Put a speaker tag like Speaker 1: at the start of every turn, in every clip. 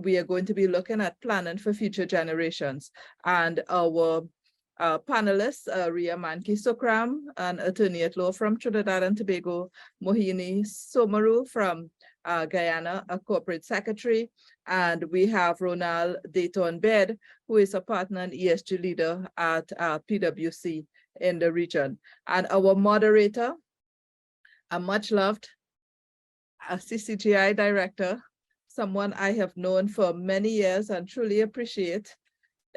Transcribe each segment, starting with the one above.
Speaker 1: we are going to be looking at planning for future generations. And our panelists, Ria Mankee Sookram, an attorney at law from Trinidad and Tobago, Mohini Soamaroo from Guyana, a corporate secretary, and we have Ronaele Dathorne Bayrd, who is a partner and ESG leader at PwC in the region. And our moderator, a much loved CCGI director, someone I have known for many years and truly appreciate.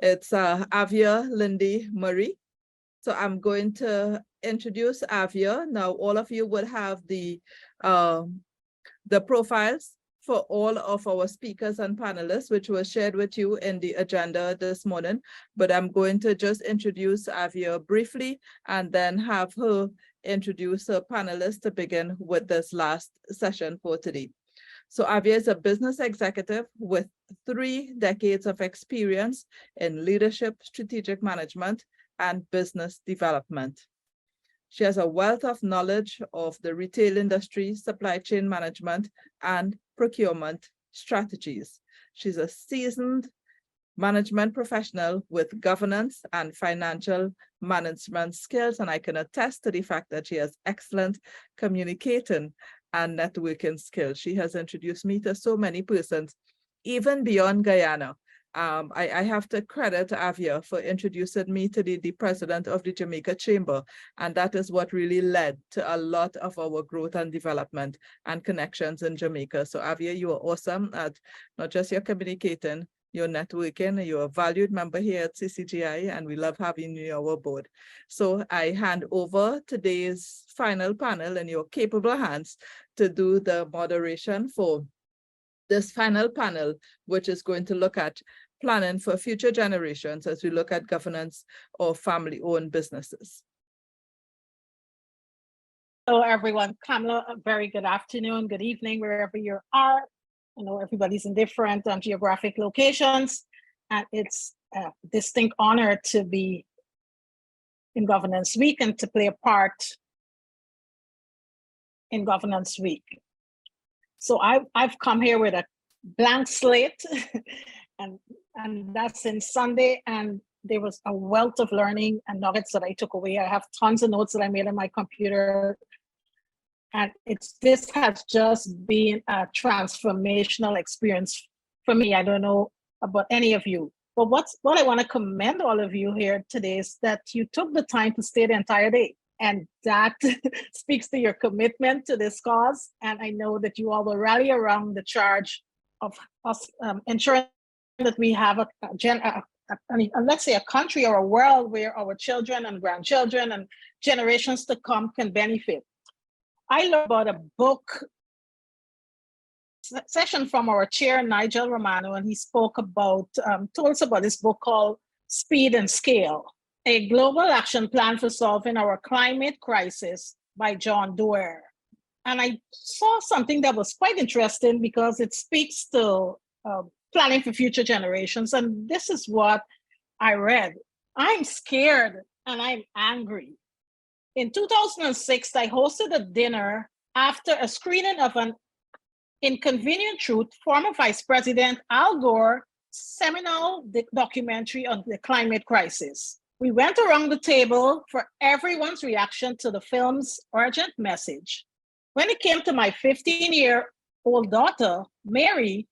Speaker 1: It's Avia Maria. So I'm going to introduce Avia. Now, all of you would have the profiles for all of our speakers and panelists, which was shared with you in the agenda this morning. But I'm going to just introduce Avia briefly and then have her introduce her panelists to begin with this last session for today. So Avia is a business executive with 3 decades of experience in leadership, strategic management, and business development. She has a wealth of knowledge of the retail industry, supply chain management, and procurement strategies. She's a seasoned management professional with governance and financial management skills, and I can attest to the fact that she has excellent communicating and networking skills. She has introduced me to so many persons, even beyond Guyana. I have to credit Avia for introducing me to the president of the Jamaica Chamber, and that is what really led to a lot of our growth and development and connections in Jamaica. So Avia, you are awesome at not just your communicating, your networking. You're a valued member here at CCGI, and we love having you on our board. So I hand over today's final panel in your capable hands to do the moderation for this final panel, which is going to look at planning for future generations as we look at governance of family-owned businesses.
Speaker 2: Hello, everyone. Kamala, a very good afternoon, good evening, wherever you are. I know everybody's in different geographic locations, and it's a distinct honor to be in Governance Week and to play a part in Governance Week. So I've come here with a blank slate, and that's in Sunday, and there was a wealth of learning and nuggets that I took away. I have tons of notes that I made on my computer, and this has just been a transformational experience for me. I don't know about any of you, but what I want to commend all of you here today is that you took the time to stay the entire day. And that speaks to your commitment to this cause. And I know that you all will rally around the charge of us ensuring that we have let's say a country or a world where our children and grandchildren and generations to come can benefit. I learned about a book session from our chair, Nigel Romano, and he spoke about, told us about this book called Speed and Scale, a global action plan for solving our climate crisis by John Doerr. And I saw something that was quite interesting because it speaks to planning for future generations. And this is what I read. I'm scared and I'm angry. In 2006, I hosted a dinner after a screening of an Inconvenient Truth, former Vice President Al Gore seminal documentary on the climate crisis. We went around the table for everyone's reaction to the film's urgent message. When it came to my 15-year-old daughter, Mary,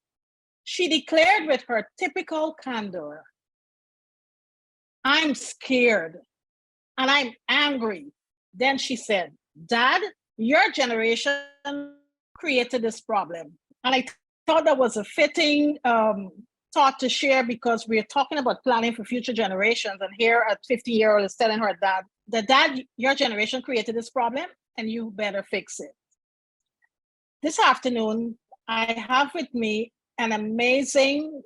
Speaker 2: she declared with her typical candor, "I'm scared and I'm angry." Then she said, "Dad, your generation created this problem." And I thought that was a fitting thought to share because we're talking about planning for future generations. And here a 50-year-old is telling her dad, "Dad, your generation created this problem and you better fix it." This afternoon, I have with me an amazing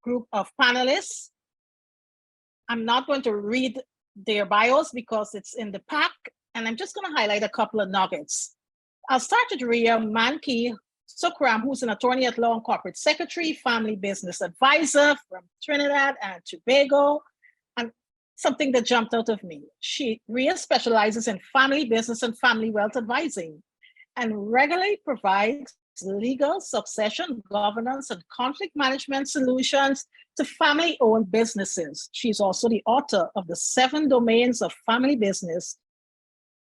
Speaker 2: group of panelists. I'm not going to read their bios because it's in the pack, and I'm just going to highlight a couple of nuggets. I'll start with Ria Mankee Sookram, who's an attorney at law and corporate secretary, family business advisor from Trinidad and Tobago. And something that jumped out of me, Ria specializes in family business and family wealth advising and regularly provides legal, succession, governance, and conflict management solutions to family-owned businesses. She's also the author of The 7 Domains of Family Business,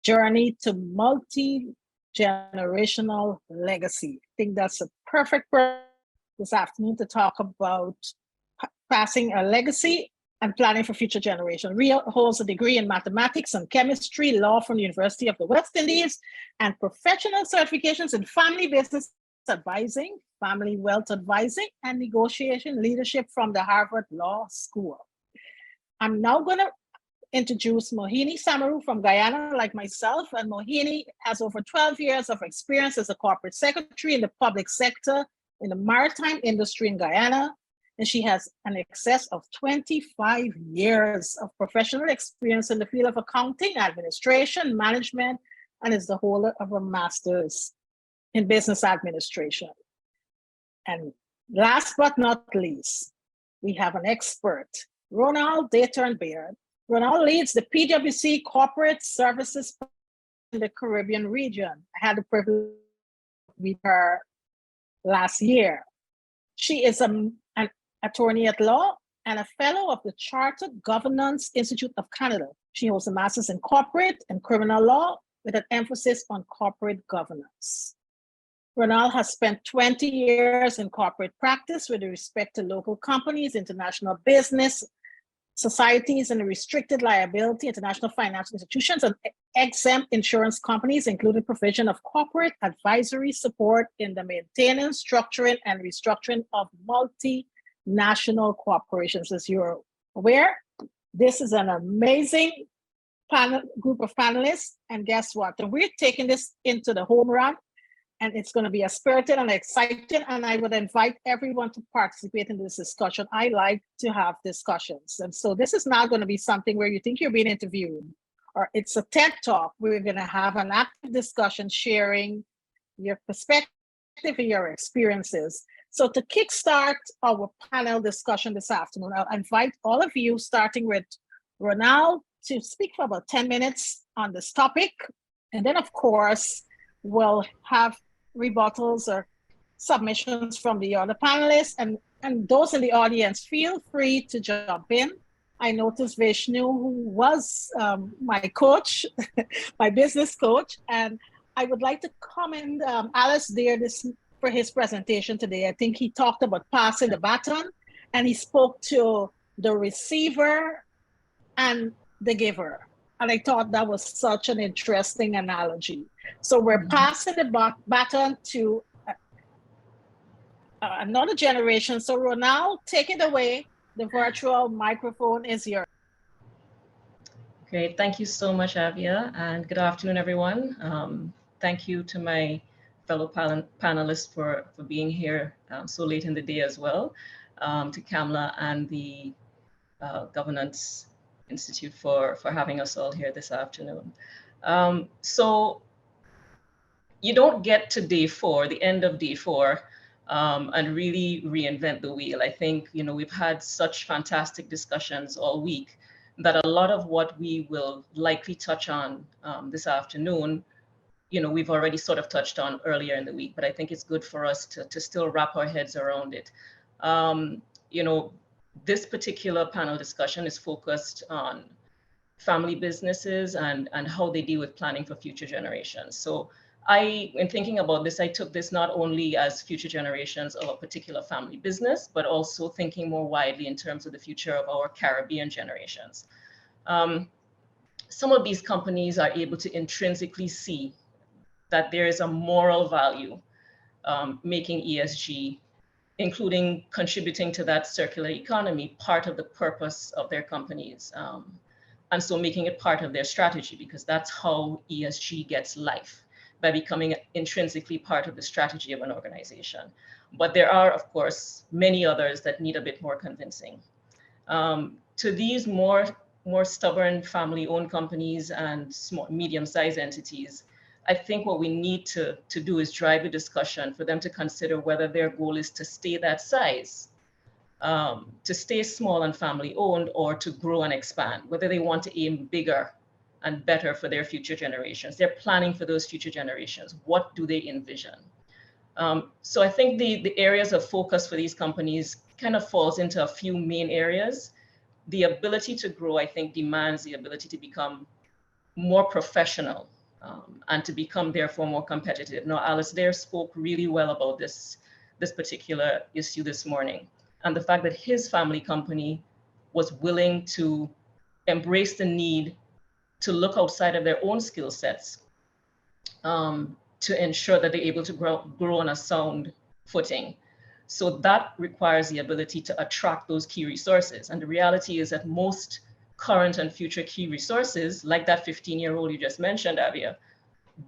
Speaker 2: Journey to Multi-Generational Legacy. I think that's a perfect person this afternoon to talk about passing a legacy and planning for future generations. Ria holds a degree in mathematics and chemistry, law from the University of the West Indies, and professional certifications in family business advising, family wealth advising, and negotiation leadership from the Harvard Law School. I'm now going to introduce Mohini Soamaroo from Guyana, like myself, and Mohini has over 12 years of experience as a corporate secretary in the public sector in the maritime industry in Guyana, and she has an excess of 25 years of professional experience in the field of accounting, administration, management, and is the holder of a master's in business administration. And last but not least, we have an expert, Ronaele Dathorne Bayrd. Ronaele leads the PwC Corporate Services in the Caribbean region. I had the privilege to meet her last year. She is an attorney at law and a fellow of the Chartered Governance Institute of Canada. She holds a master's in corporate and criminal law with an emphasis on corporate governance. Ronaele has spent 20 years in corporate practice with respect to local companies, international business, societies, and restricted liability, international financial institutions, and exempt insurance companies, including provision of corporate advisory support in the maintenance, structuring, and restructuring of multinational corporations. As you're aware, this is an amazing group of panelists, and guess what? And we're taking this into the home run, and it's going to be a spirited and exciting, and I would invite everyone to participate in this discussion. I like to have discussions, and so this is not going to be something where you think you're being interviewed, or it's a TED Talk. We're going to have an active discussion, sharing your perspective and your experiences. So to kickstart our panel discussion this afternoon, I'll invite all of you, starting with Ronaele, to speak for about 10 minutes on this topic. And then, of course, we'll have rebuttals or submissions from the other panelists. And those in the audience, feel free to jump in. I noticed Vishnu, who was my coach, my business coach, and I would like to commend Alice Deer for his presentation today. I think he talked about passing the baton, and he spoke to the receiver and the giver. And I thought that was such an interesting analogy. So we're passing the baton to another generation. So Ronaele, take it away. The virtual microphone is yours.
Speaker 3: Great, thank you so much, Avia, and good afternoon, everyone. Thank you to my fellow panelists for being here so late in the day as well, to Kamla and the Governance Institute for having us all here this afternoon. So you don't get to day 4, the end of day 4, and really reinvent the wheel. I think, you know, we've had such fantastic discussions all week that a lot of what we will likely touch on this afternoon, you know, we've already sort of touched on earlier in the week, but I think it's good for us to still wrap our heads around it. You know, this particular panel discussion is focused on family businesses and how they deal with planning for future generations. So in thinking about this, I took this not only as future generations of a particular family business, but also thinking more widely in terms of the future of our Caribbean generations. Some of these companies are able to intrinsically see that there is a moral value making ESG, including contributing to that circular economy, part of the purpose of their companies. And so making it part of their strategy, because that's how ESG gets life, by becoming intrinsically part of the strategy of an organization. But there are, of course, many others that need a bit more convincing. To these more stubborn family-owned companies and small, medium-sized entities, I think what we need to do is drive a discussion for them to consider whether their goal is to stay that size, to stay small and family-owned, or to grow and expand, whether they want to aim bigger and better for their future generations. They're planning for those future generations. What do they envision? So I think the areas of focus for these companies kind of falls into a few main areas. The ability to grow, I think, demands the ability to become more professional and to become therefore more competitive. Now, Alice there spoke really well about this particular issue this morning, and the fact that his family company was willing to embrace the need to look outside of their own skill sets to ensure that they're able to grow on a sound footing. So that requires the ability to attract those key resources. And the reality is that most current and future key resources, like that 15-year-old you just mentioned, Avia,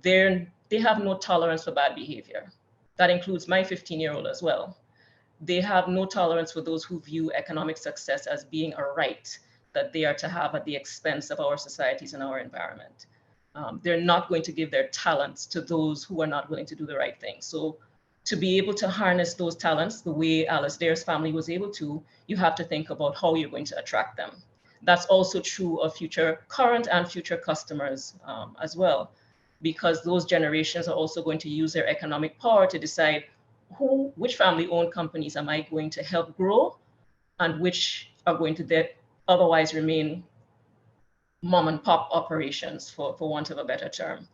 Speaker 3: they have no tolerance for bad behavior. That includes my 15-year-old as well. They have no tolerance for those who view economic success as being a right that they are to have at the expense of our societies and our environment. They're not going to give their talents to those who are not willing to do the right thing. So to be able to harness those talents the way Alice Dare's family was able to, you have to think about how you're going to attract them. That's also true of current and future customers as well, because those generations are also going to use their economic power to decide which family-owned companies am I going to help grow and which are going to otherwise remain mom and pop operations, for want of a better term.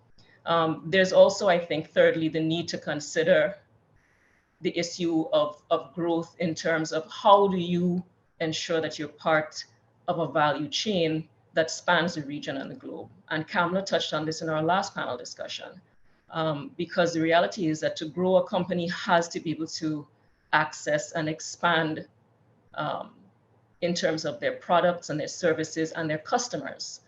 Speaker 3: There's also, I think, thirdly, the need to consider the issue of growth in terms of how do you ensure that you're part of a value chain that spans the region and the globe. And Kamla touched on this in our last panel discussion, because the reality is that to grow a company has to be able to access and expand in terms of their products and their services and their customers.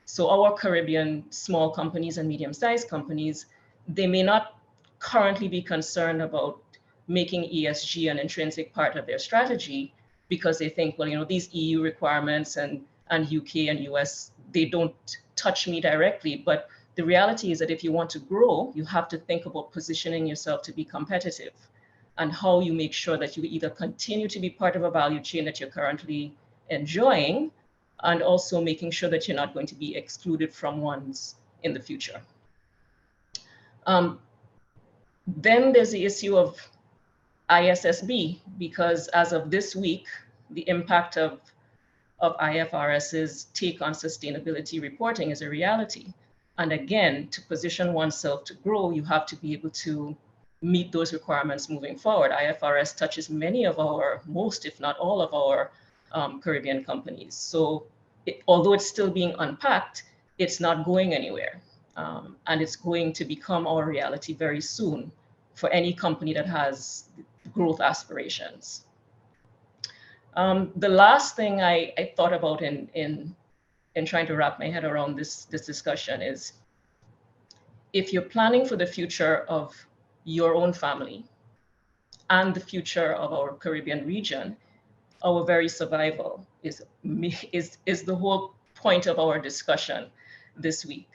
Speaker 3: So our Caribbean small companies and medium-sized companies, they may not currently be concerned about making ESG an intrinsic part of their strategy because they think, well, you know, these EU requirements and UK and US, they don't touch me directly. But the reality is that if you want to grow, you have to think about positioning yourself to be competitive and how you make sure that you either continue to be part of a value chain that you're currently enjoying, and also making sure that you're not going to be excluded from ones in the future. Then there's the issue of ISSB, because as of this week, the impact of IFRS's take on sustainability reporting is a reality. And again, to position oneself to grow, you have to be able to meet those requirements moving forward. IFRS touches many of most, if not all of our Caribbean companies. So although it's still being unpacked, it's not going anywhere. And it's going to become our reality very soon for any company that has growth aspirations. The last thing I thought about in trying to wrap my head around this discussion is, if you're planning for the future of your own family and the future of our Caribbean region, our very survival is the whole point of our discussion this week.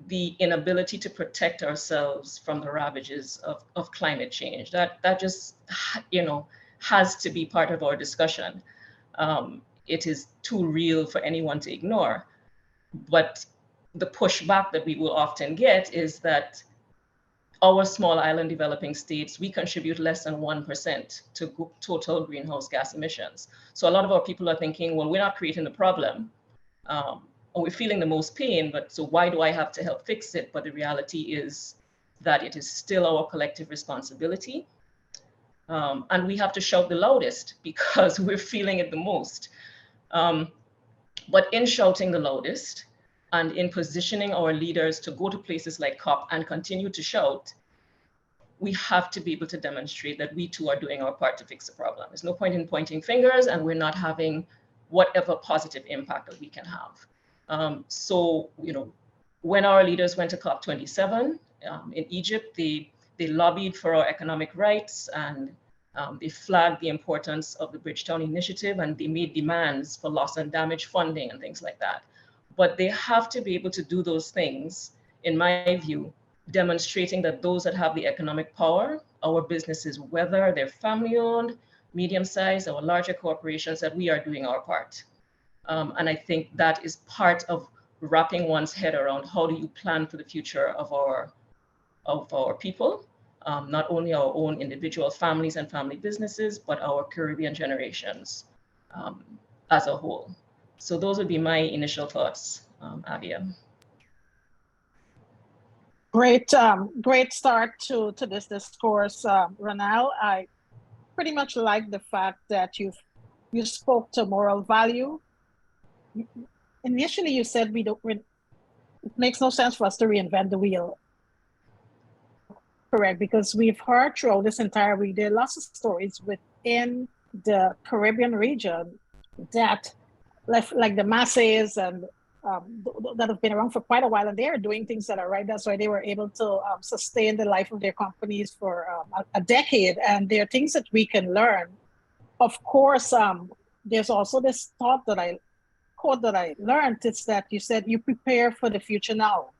Speaker 3: The inability to protect ourselves from the ravages of climate change, that just, you know, has to be part of our discussion. It is too real for anyone to ignore. But the pushback that we will often get is that our small island developing states, we contribute less than 1% to total greenhouse gas emissions. So a lot of our people are thinking, well, we're not creating the problem, or we're feeling the most pain, but so why do I have to help fix it? But the reality is that it is still our collective responsibility. And we have to shout the loudest because we're feeling it the most. But in shouting the loudest, and in positioning our leaders to go to places like COP and continue to shout, we have to be able to demonstrate that we too are doing our part to fix the problem. There's no point in pointing fingers and we're not having whatever positive impact that we can have. So, you know, when our leaders went to COP27 in Egypt, they lobbied for our economic rights, and they flagged the importance of the Bridgetown Initiative, and they made demands for loss and damage funding and things like that. But they have to be able to do those things, in my view, demonstrating that those that have the economic power, our businesses, whether they're family-owned, medium-sized, or larger corporations, that we are doing our part. And I think that is part of wrapping one's head around how do you plan for the future of our people, not only our own individual families and family businesses, but our Caribbean generations as a whole. So those would be my initial thoughts, Avia.
Speaker 2: Great start to this discourse, Ronaele. I pretty much like the fact that you spoke to moral value. Initially, you said it makes no sense for us to reinvent the wheel. Correct, because we've heard throughout this entire week, there are lots of stories within the Caribbean region that, like the Maasais and that have been around for quite a while, and they are doing things that are right. That's why they were able to sustain the life of their companies for a decade. And there are things that we can learn. Of course, there's also this quote that I learned. It's that you said you prepare for the future now.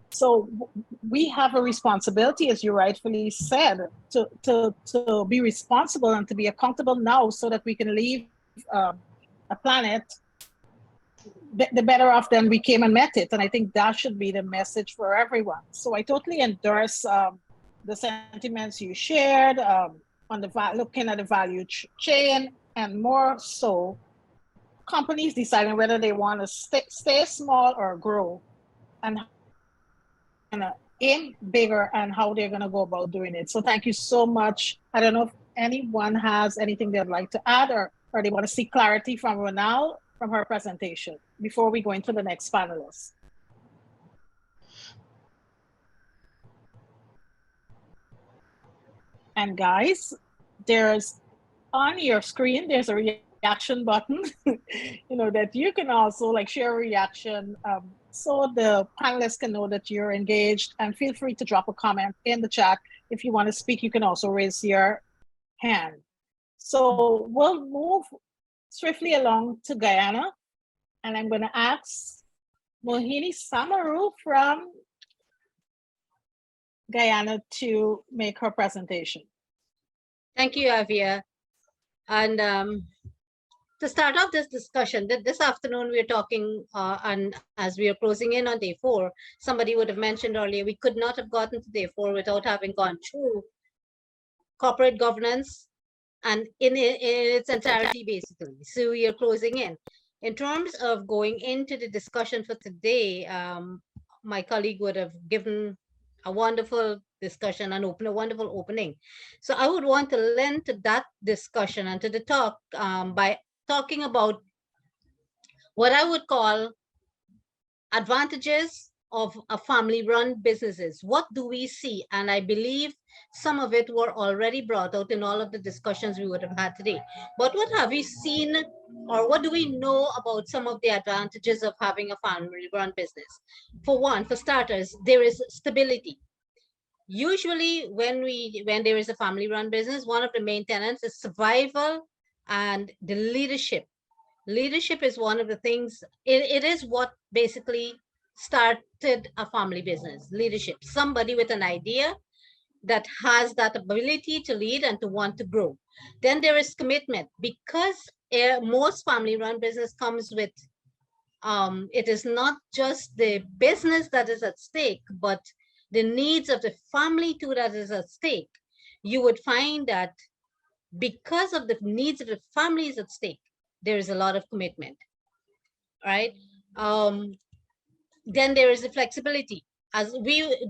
Speaker 2: So we have a responsibility, as you rightfully said, to be responsible and to be accountable now, so that we can leave a planet the better off than we came and met it. And I think that should be the message for everyone. So I totally endorse the sentiments you shared on looking at the value chain, and more so companies deciding whether they want to stay small or grow, and aim bigger, and how they're going to go about doing it. So thank you so much. I don't know if anyone has anything they'd like to add, or they want to seek clarity from Ronaele from her presentation before we go into the next panelist. And guys, there's on your screen, there's a reaction button, that you can also share a reaction, so the panelists can know that you're engaged, and feel free to drop a comment in the chat. If you want to speak, you can also raise your hand. So we'll move swiftly along to Guyana, and I'm going to ask Mohini Soamaroo from Guyana to make her presentation.
Speaker 4: Thank you, Avia. And to start off this discussion, this afternoon we're talking, and as we are closing in on day 4, somebody would have mentioned earlier, we could not have gotten to day 4 without having gone through corporate governance and in its entirety, basically. So we are closing in. In terms of going into the discussion for today, my colleague would have given a wonderful discussion and a wonderful opening. So I would want to lend to that discussion and to the talk by talking about what I would call advantages of a family-run businesses. What do we see? And I believe some of it were already brought out in all of the discussions we would have had today. But what have we seen, or what do we know about some of the advantages of having a family-run business? For one, for starters, there is stability. Usually when there is a family-run business, one of the main tenets is survival and the leadership. Leadership is one of the things, it is what basically started a family business. Leadership, somebody with an idea that has that ability to lead and to want to grow. Then there is commitment, because most family-run business comes with, it is not just the business that is at stake, but the needs of the family too that is at stake. You would find that because of the needs of the families at stake, there is a lot of commitment, right? Then there is the flexibility. As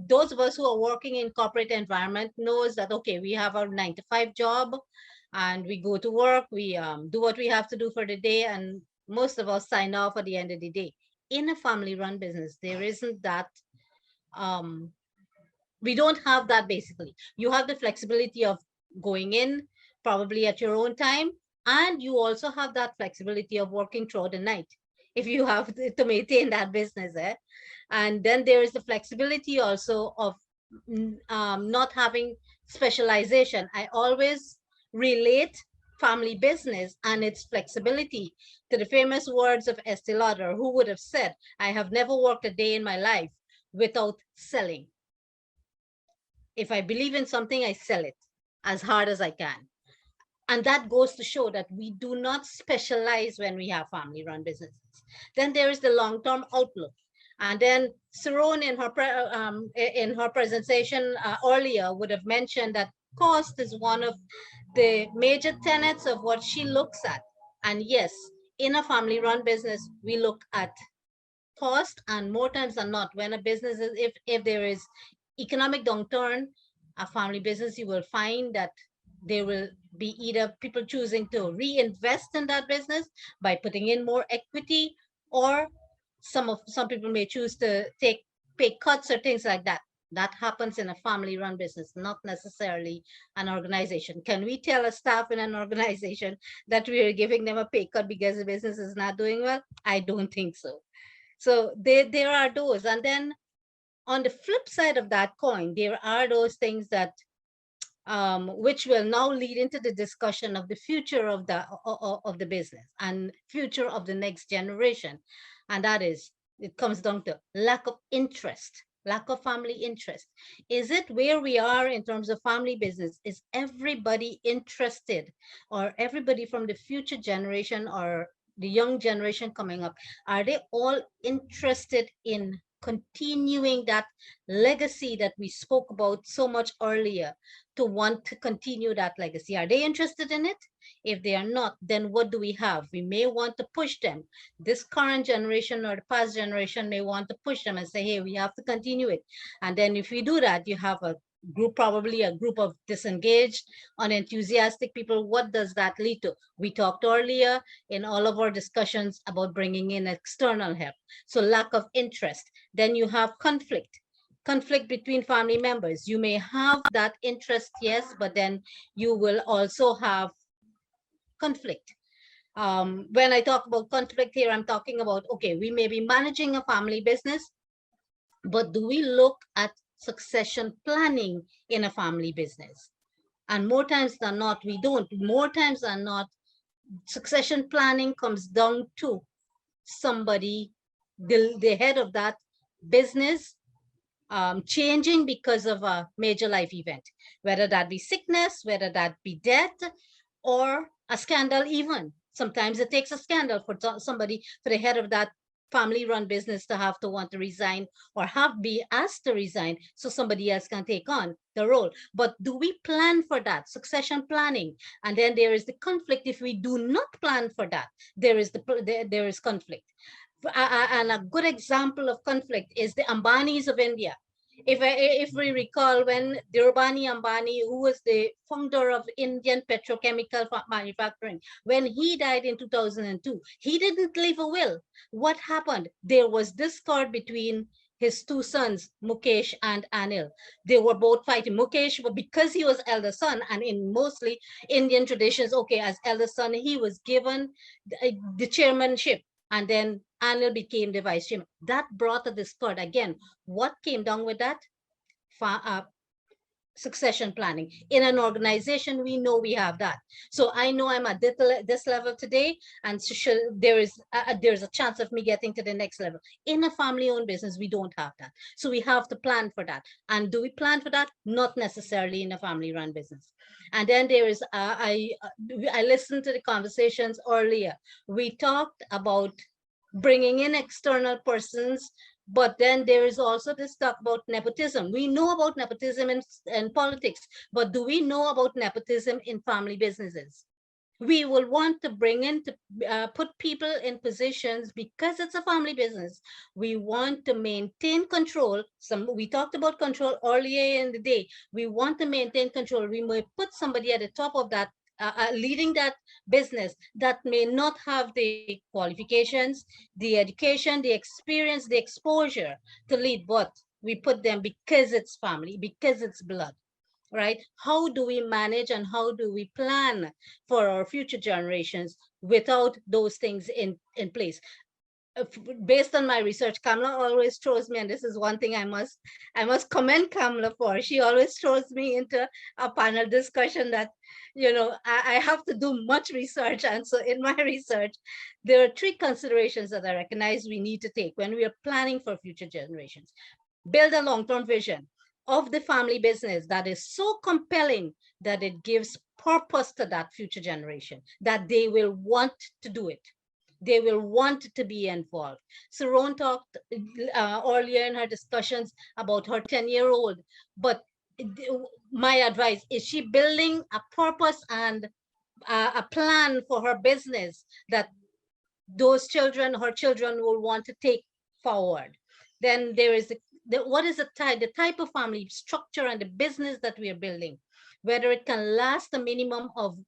Speaker 4: those of us who are working in corporate environment knows that, okay, we have our 9-to-5 job and we go to work, we do what we have to do for the day, and most of us sign off at the end of the day. In a family-run business, there isn't that, we don't have that basically. You have the flexibility of going in probably at your own time, and you also have that flexibility of working throughout the night if you have to maintain that business. And then there is the flexibility also of not having specialization. I always relate family business and its flexibility to the famous words of Estee Lauder, who would have said, I have never worked a day in my life without selling. If I believe in something, I sell it as hard as I can. And that goes to show that we do not specialize when we have family-run businesses. Then there is the long-term outlook. And then Saron in her presentation earlier would have mentioned that cost is one of the major tenets of what she looks at. And yes, in a family-run business, we look at cost, and more times than not, when a business is, if there is economic downturn, a family business, you will find that there will be either people choosing to reinvest in that business by putting in more equity, or some people may choose to take pay cuts or things like that. That happens in a family-run business, not necessarily an organization. Can we tell a staff in an organization that we are giving them a pay cut because the business is not doing well? I don't think so. So there are those. And then on the flip side of that coin, there are those things that which will now lead into the discussion of the future of the business and future of the next generation. And that is, it comes down to lack of interest, lack of family interest. Is it where we are in terms of family business? Is everybody interested, or everybody from the future generation or the young generation coming up, are they all interested in continuing that legacy that we spoke about so much earlier, to want to continue that legacy? Are they interested in it? If they are not, then what do we have? We may want to push them. This current generation or the past generation may want to push them and say, hey, we have to continue it. And then if we do that, you have a group, probably a group of disengaged, unenthusiastic people. What does that lead to? We talked earlier in all of our discussions about bringing in external help. So lack of interest. Then you have conflict between family members. You may have that interest, yes, but then you will also have conflict. When I talk about conflict here, I'm talking about, okay, we may be managing a family business, but do we look at succession planning in a family business? And more times than not, we don't. More times than not, succession planning comes down to somebody, the head of that business, changing because of a major life event, whether that be sickness, whether that be death, or a scandal even. Sometimes it takes a scandal for somebody, for the head of that family-run business to have to want to resign, or be asked to resign so somebody else can take on the role. But do we plan for that? Succession planning. And then there is the conflict. If we do not plan for that, there is conflict. And a good example of conflict is the Ambanis of India. If we recall, when Dhirubhai Ambani, who was the founder of Indian petrochemical manufacturing, when he died in 2002, he didn't leave a will. What happened? There was discord between his two sons, Mukesh and Anil. They were both fighting. Mukesh, because he was elder son, and in mostly Indian traditions, okay, as elder son, he was given the chairmanship, and then Anil became the vice chairman. That brought a discord. Again, what came down with that? Succession planning. In an organization, we know we have that. So I know I'm at this level today, and there is a chance of me getting to the next level. In a family-owned business, we don't have that. So we have to plan for that. And do we plan for that? Not necessarily in a family-run business. And then there is, I listened to the conversations earlier. We talked about bringing in external persons, but then there is also this talk about nepotism. We know about nepotism in politics, but do we know about nepotism in family businesses? We will want to bring in, to put people in positions because it's a family business. We want to maintain control. We talked about control earlier in the day. We want to maintain control. We may put somebody at the top of that, leading that business, that may not have the qualifications, the education, the experience, the exposure to lead, but we put them because it's family, because it's blood, right? How do we manage and how do we plan for our future generations without those things in place? Based on my research, Kamla always throws me, and this is one thing I must commend Kamla for. She always throws me into a panel discussion that, you know, I have to do much research. And so in my research, there are 3 considerations that I recognize we need to take when we are planning for future generations. Build a long-term vision of the family business that is so compelling that it gives purpose to that future generation, that they will want to do it. They will want to be involved. Saron talked earlier in her discussions about her 10-year-old, but my advice is she building a purpose and a plan for her business that those children, her children, will want to take forward. Then there is what is the type of family structure and the business that we are building, whether it can last a minimum of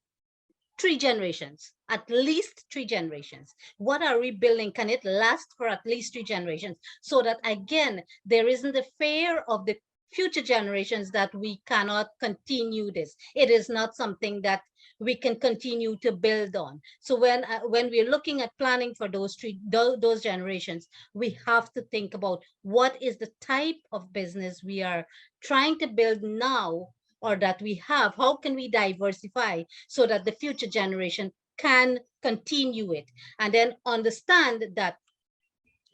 Speaker 4: 3 generations, at least 3 generations. What are we building? Can it last for at least 3 generations? So that, again, there isn't a fear of the future generations that we cannot continue this. It is not something that we can continue to build on. So when we're looking at planning for those generations, we have to think about what is the type of business we are trying to build now, or that we have. How can we diversify so that the future generation can continue it? And then understand that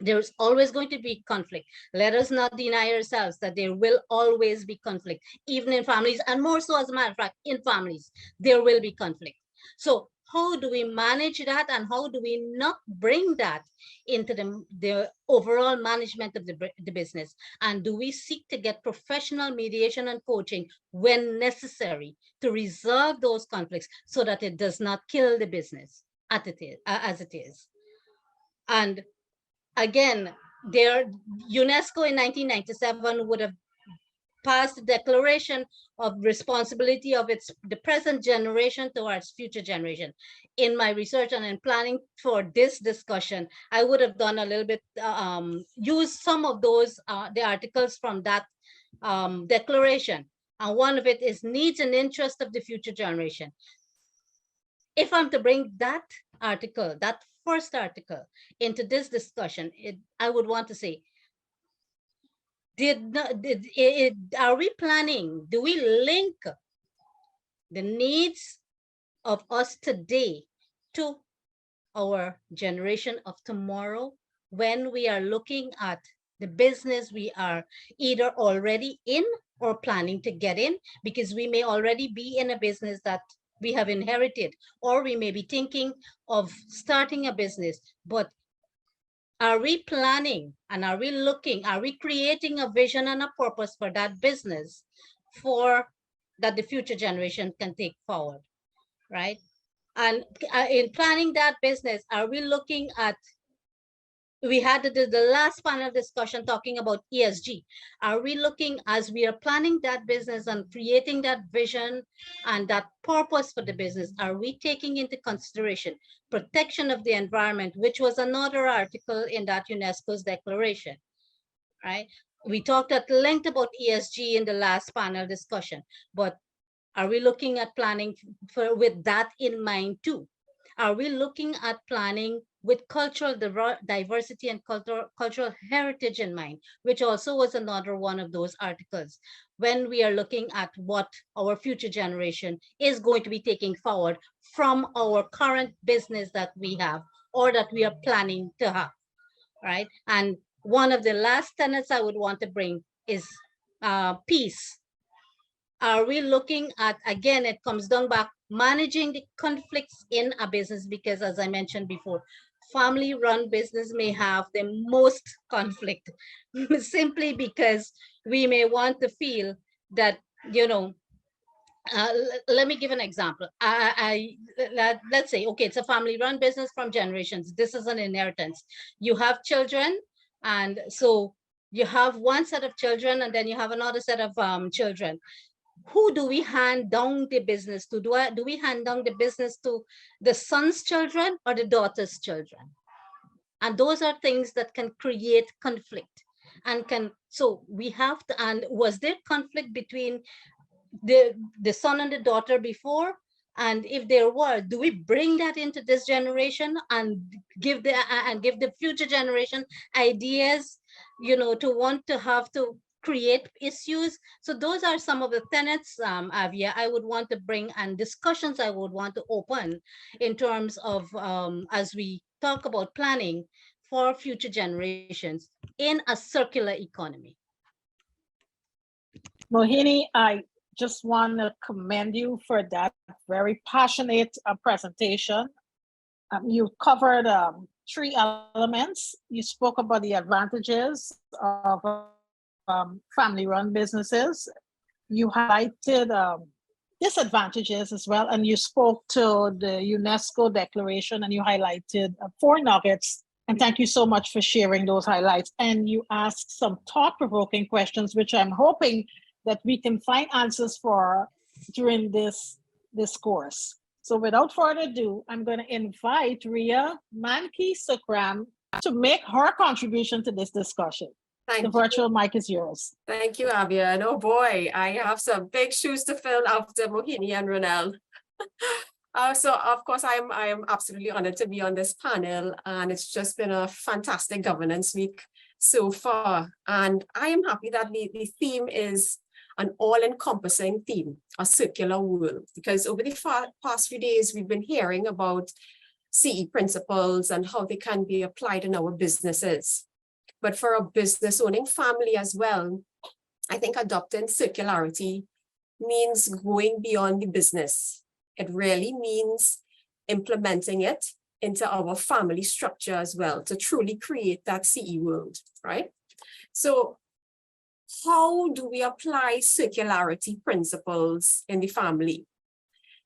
Speaker 4: there's always going to be conflict. Let us not deny ourselves that there will always be conflict, even in families, and more so, as a matter of fact, in families, there will be conflict. So how do we manage that, and how do we not bring that into the overall management of the business? And do we seek to get professional mediation and coaching when necessary to resolve those conflicts so that it does not kill the business as it is? And again, UNESCO in 1997 would have passed the Declaration of Responsibility of the present generation towards future generation. In my research and in planning for this discussion, I would have done a little bit, use some of those, the articles from that declaration. And one of it is needs and interest of the future generation. If I'm to bring that article, that first article, into this discussion, I would want to say, are we planning? Do we link the needs of us today to our generation of tomorrow when we are looking at the business we are either already in or planning to get in? Because we may already be in a business that we have inherited, or we may be thinking of starting a business, but are we planning and are we creating a vision and a purpose for that business for that the future generation can take forward, right? And in planning that business, are we looking at, we had the last panel discussion talking about ESG. Are we looking, as we are planning that business and creating that vision and that purpose for the business, are we taking into consideration protection of the environment, which was another article in that UNESCO's declaration, right? We talked at length about ESG in the last panel discussion, but are we looking at planning with that in mind too? Are we looking at planning with cultural diversity and cultural heritage in mind, which also was another one of those articles, when we are looking at what our future generation is going to be taking forward from our current business that we have or that we are planning to have, right? And one of the last tenets I would want to bring is peace. Are we looking at, again, it comes down back, managing the conflicts in a business, because as I mentioned before, family-run business may have the most conflict simply because we may want to feel that, you know, let me give an example. Let's say, okay, it's a family-run business from generations. This is an inheritance. You have children, and so you have one set of children, and then you have another set of children. Who do we hand down the business to? Do we hand down the business to the son's children or the daughter's children? And those are things that can create conflict and so we have to, and was there conflict between the son and the daughter before? And if there were, do we bring that into this generation and give the future generation ideas, you know, to want to have to create issues? So those are some of the tenets, Avia, I would want to bring, and discussions I would want to open in terms of as we talk about planning for future generations in a circular economy.
Speaker 2: Mohini, I just want to commend you for that very passionate presentation. You covered 3 elements. You spoke about the advantages of family-run businesses. You highlighted disadvantages as well, and you spoke to the UNESCO declaration, and you highlighted 4 nuggets. And thank you so much for sharing those highlights. And you asked some thought-provoking questions, which I'm hoping that we can find answers for during this course. So without further ado, I'm going to invite Ria Mankee Sookram to make her contribution to this discussion. The virtual mic is yours.
Speaker 5: Thank you, Avia. And oh boy, I have some big shoes to fill after Mohini and Ronaele. So of course, I am absolutely honored to be on this panel, and it's just been a fantastic governance week so far. And I am happy that the theme is an all-encompassing theme, a circular world, because over the past few days, we've been hearing about CE principles and how they can be applied in our businesses. But for a business owning family as well, I think adopting circularity means going beyond the business. It really means implementing it into our family structure as well to truly create that CE world, right? So how do we apply circularity principles in the family?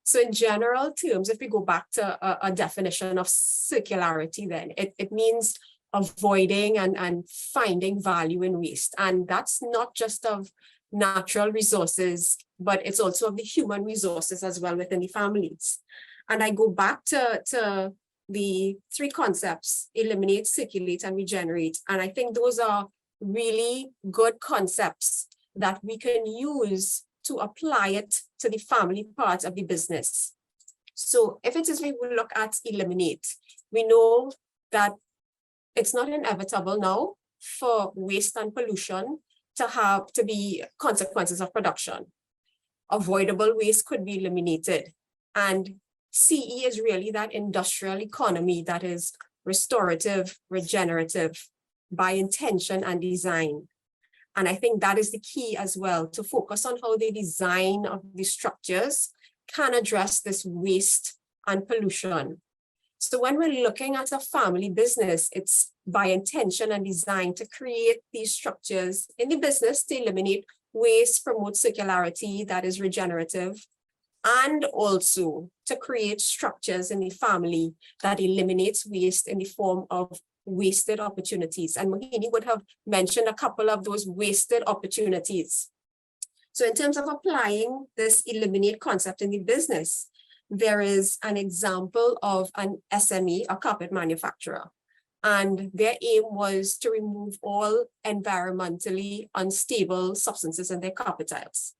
Speaker 5: So in general terms, if we go back to a definition of circularity, then it means avoiding and finding value in waste. And that's not just of natural resources, but it's also of the human resources as well within the families. And I go back to the 3 concepts: eliminate, circulate, and regenerate. And I think those are really good concepts that we can use to apply it to the family part of the business. So if it is we will look at eliminate, we know that it's not inevitable now for waste and pollution to be consequences of production. Avoidable waste could be eliminated. And CE is really that industrial economy that is restorative, regenerative, by intention and design. And I think that is the key as well, to focus on how the design of the structures can address this waste and pollution. So when we're looking at a family business, it's by intention and design to create these structures in the business to eliminate waste, promote circularity that is regenerative, and also to create structures in the family that eliminates waste in the form of wasted opportunities. And Mohini would have mentioned a couple of those wasted opportunities. So in terms of applying this eliminate concept in the business, there is an example of an SME, a carpet manufacturer, and their aim was to remove all environmentally unstable substances in their carpet tiles.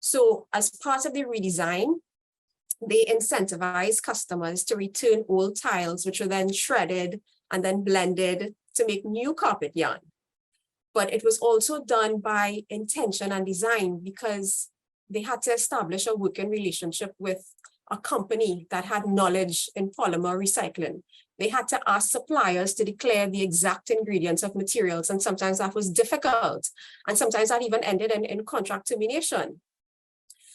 Speaker 5: So as part of the redesign, they incentivize customers to return old tiles, which were then shredded and then blended to make new carpet yarn. But it was also done by intention and design, because they had to establish a working relationship with a company that had knowledge in polymer recycling. They had to ask suppliers to declare the exact ingredients of materials, and sometimes that was difficult. And sometimes that even ended in contract termination.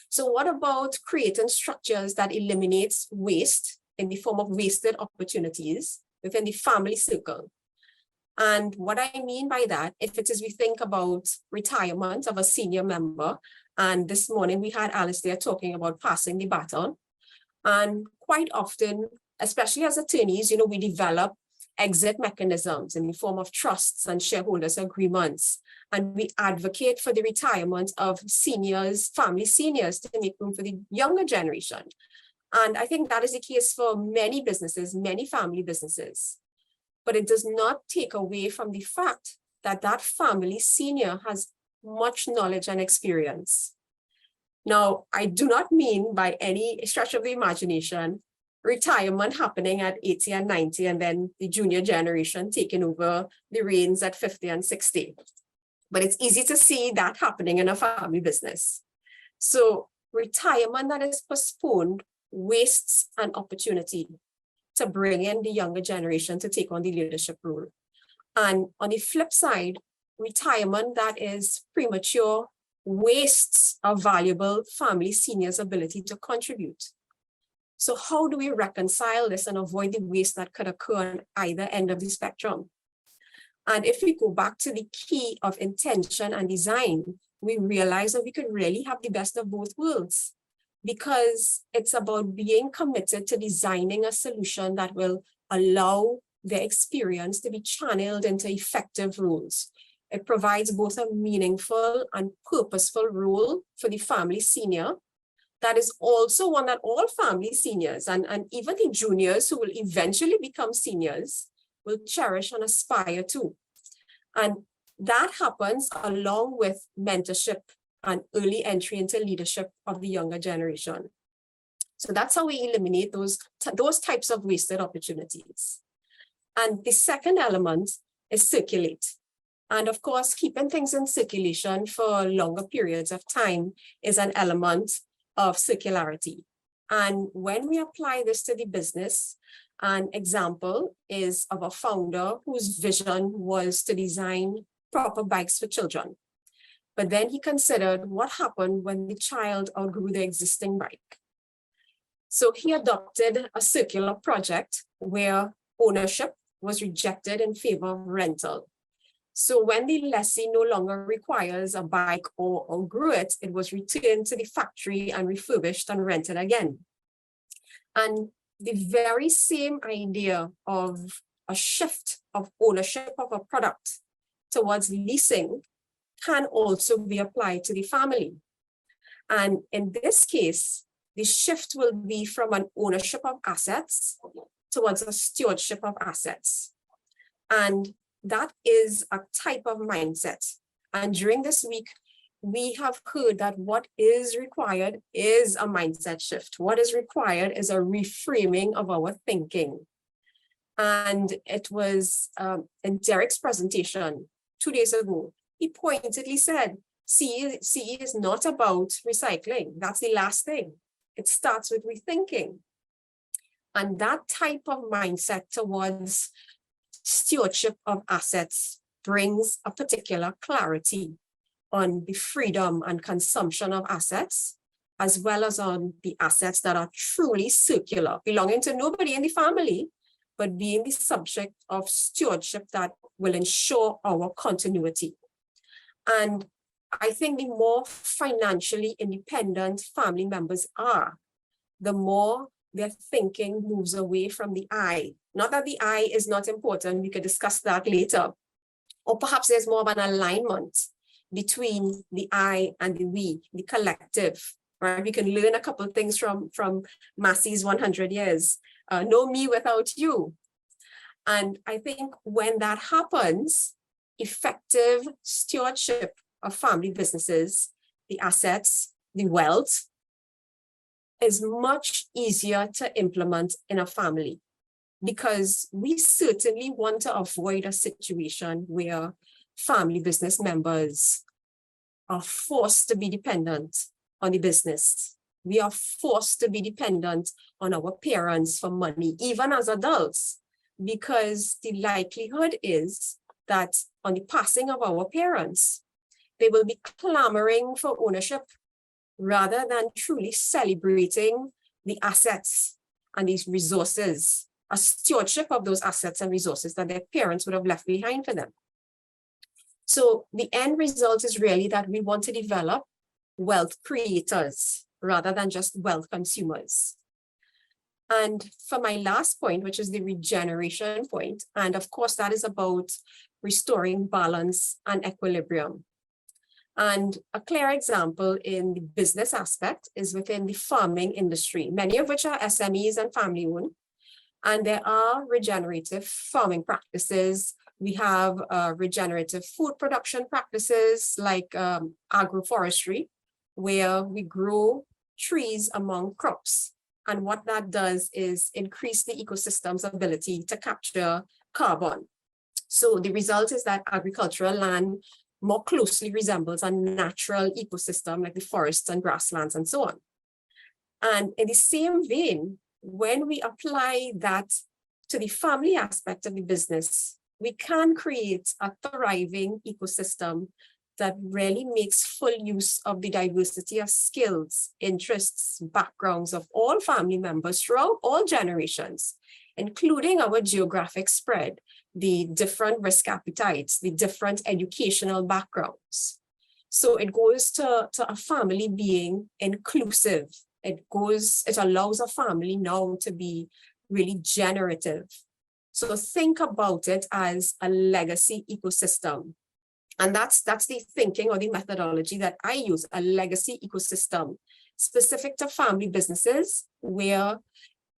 Speaker 5: So what about creating structures that eliminates waste in the form of wasted opportunities within the family circle? And what I mean by that, if it is we think about retirement of a senior member, and this morning we had Alistair talking about passing the baton, and quite often, especially as attorneys, we develop exit mechanisms in the form of trusts and shareholders agreements. And we advocate for the retirement of seniors, family seniors, to make room for the younger generation. And I think that is the case for many businesses, many family businesses. But it does not take away from the fact that that family senior has much knowledge and experience. Now, I do not mean by any stretch of the imagination retirement happening at 80 and 90, and then the junior generation taking over the reins at 50 and 60. But it's easy to see that happening in a family business. So retirement that is postponed wastes an opportunity to bring in the younger generation to take on the leadership role. And on the flip side, retirement that is premature wastes a valuable family senior's ability to contribute. So how do we reconcile this and avoid the waste that could occur on either end of the spectrum? And if we go back to the key of intention and design, we realize that we could really have the best of both worlds, because it's about being committed to designing a solution that will allow the experience to be channeled into effective roles. It provides both a meaningful and purposeful role for the family senior. That is also one that all family seniors and even the juniors who will eventually become seniors will cherish and aspire to. And that happens along with mentorship and early entry into leadership of the younger generation. So that's how we eliminate those types of wasted opportunities. And the second element is circulate. And of course, keeping things in circulation for longer periods of time is an element of circularity. And when we apply this to the business, an example is of a founder whose vision was to design proper bikes for children. But then he considered what happened when the child outgrew the existing bike. So he adopted a circular project where ownership was rejected in favor of rental. So when the lessee no longer requires a bike or outgrew it, it was returned to the factory and refurbished and rented again. And the very same idea of a shift of ownership of a product towards leasing can also be applied to the family. And in this case, the shift will be from an ownership of assets towards a stewardship of assets. And that is a type of mindset. And during this week, we have heard that what is required is a mindset shift. What is required is a reframing of our thinking. And it was in Derek's presentation 2 days ago, he pointedly said, CE is not about recycling. That's the last thing. It starts with rethinking. And that type of mindset towards stewardship of assets brings a particular clarity on the freedom and consumption of assets, as well as on the assets that are truly circular, belonging to nobody in the family, but being the subject of stewardship that will ensure our continuity. And I think the more financially independent family members are, the more their thinking moves away from the I. Not that the I is not important, we could discuss that later. Or perhaps there's more of an alignment between the I and the we, the collective, right? We can learn a couple of things from Massey's 100 years. No me without you. And I think when that happens, effective stewardship of family businesses, the assets, the wealth, is much easier to implement in a family, because we certainly want to avoid a situation where family business members are forced to be dependent on the business. We are forced to be dependent on our parents for money, even as adults, because the likelihood is that on the passing of our parents, they will be clamoring for ownership rather than truly celebrating the assets and these resources, a stewardship of those assets and resources that their parents would have left behind for them. So the end result is really that we want to develop wealth creators rather than just wealth consumers. And for my last point, which is the regeneration point, and of course that is about restoring balance and equilibrium. And a clear example in the business aspect is within the farming industry, many of which are SMEs and family-owned. And there are regenerative farming practices. We have regenerative food production practices like agroforestry, where we grow trees among crops. And what that does is increase the ecosystem's ability to capture carbon. So the result is that agricultural land more closely resembles a natural ecosystem like the forests and grasslands and so on. And in the same vein, when we apply that to the family aspect of the business, we can create a thriving ecosystem that really makes full use of the diversity of skills, interests, backgrounds of all family members throughout all generations, including our geographic spread, the different risk appetites, the different educational backgrounds. So it goes to a family being inclusive. It allows a family now to be really generative. So think about it as a legacy ecosystem. And that's the thinking or the methodology that I use, a legacy ecosystem specific to family businesses, where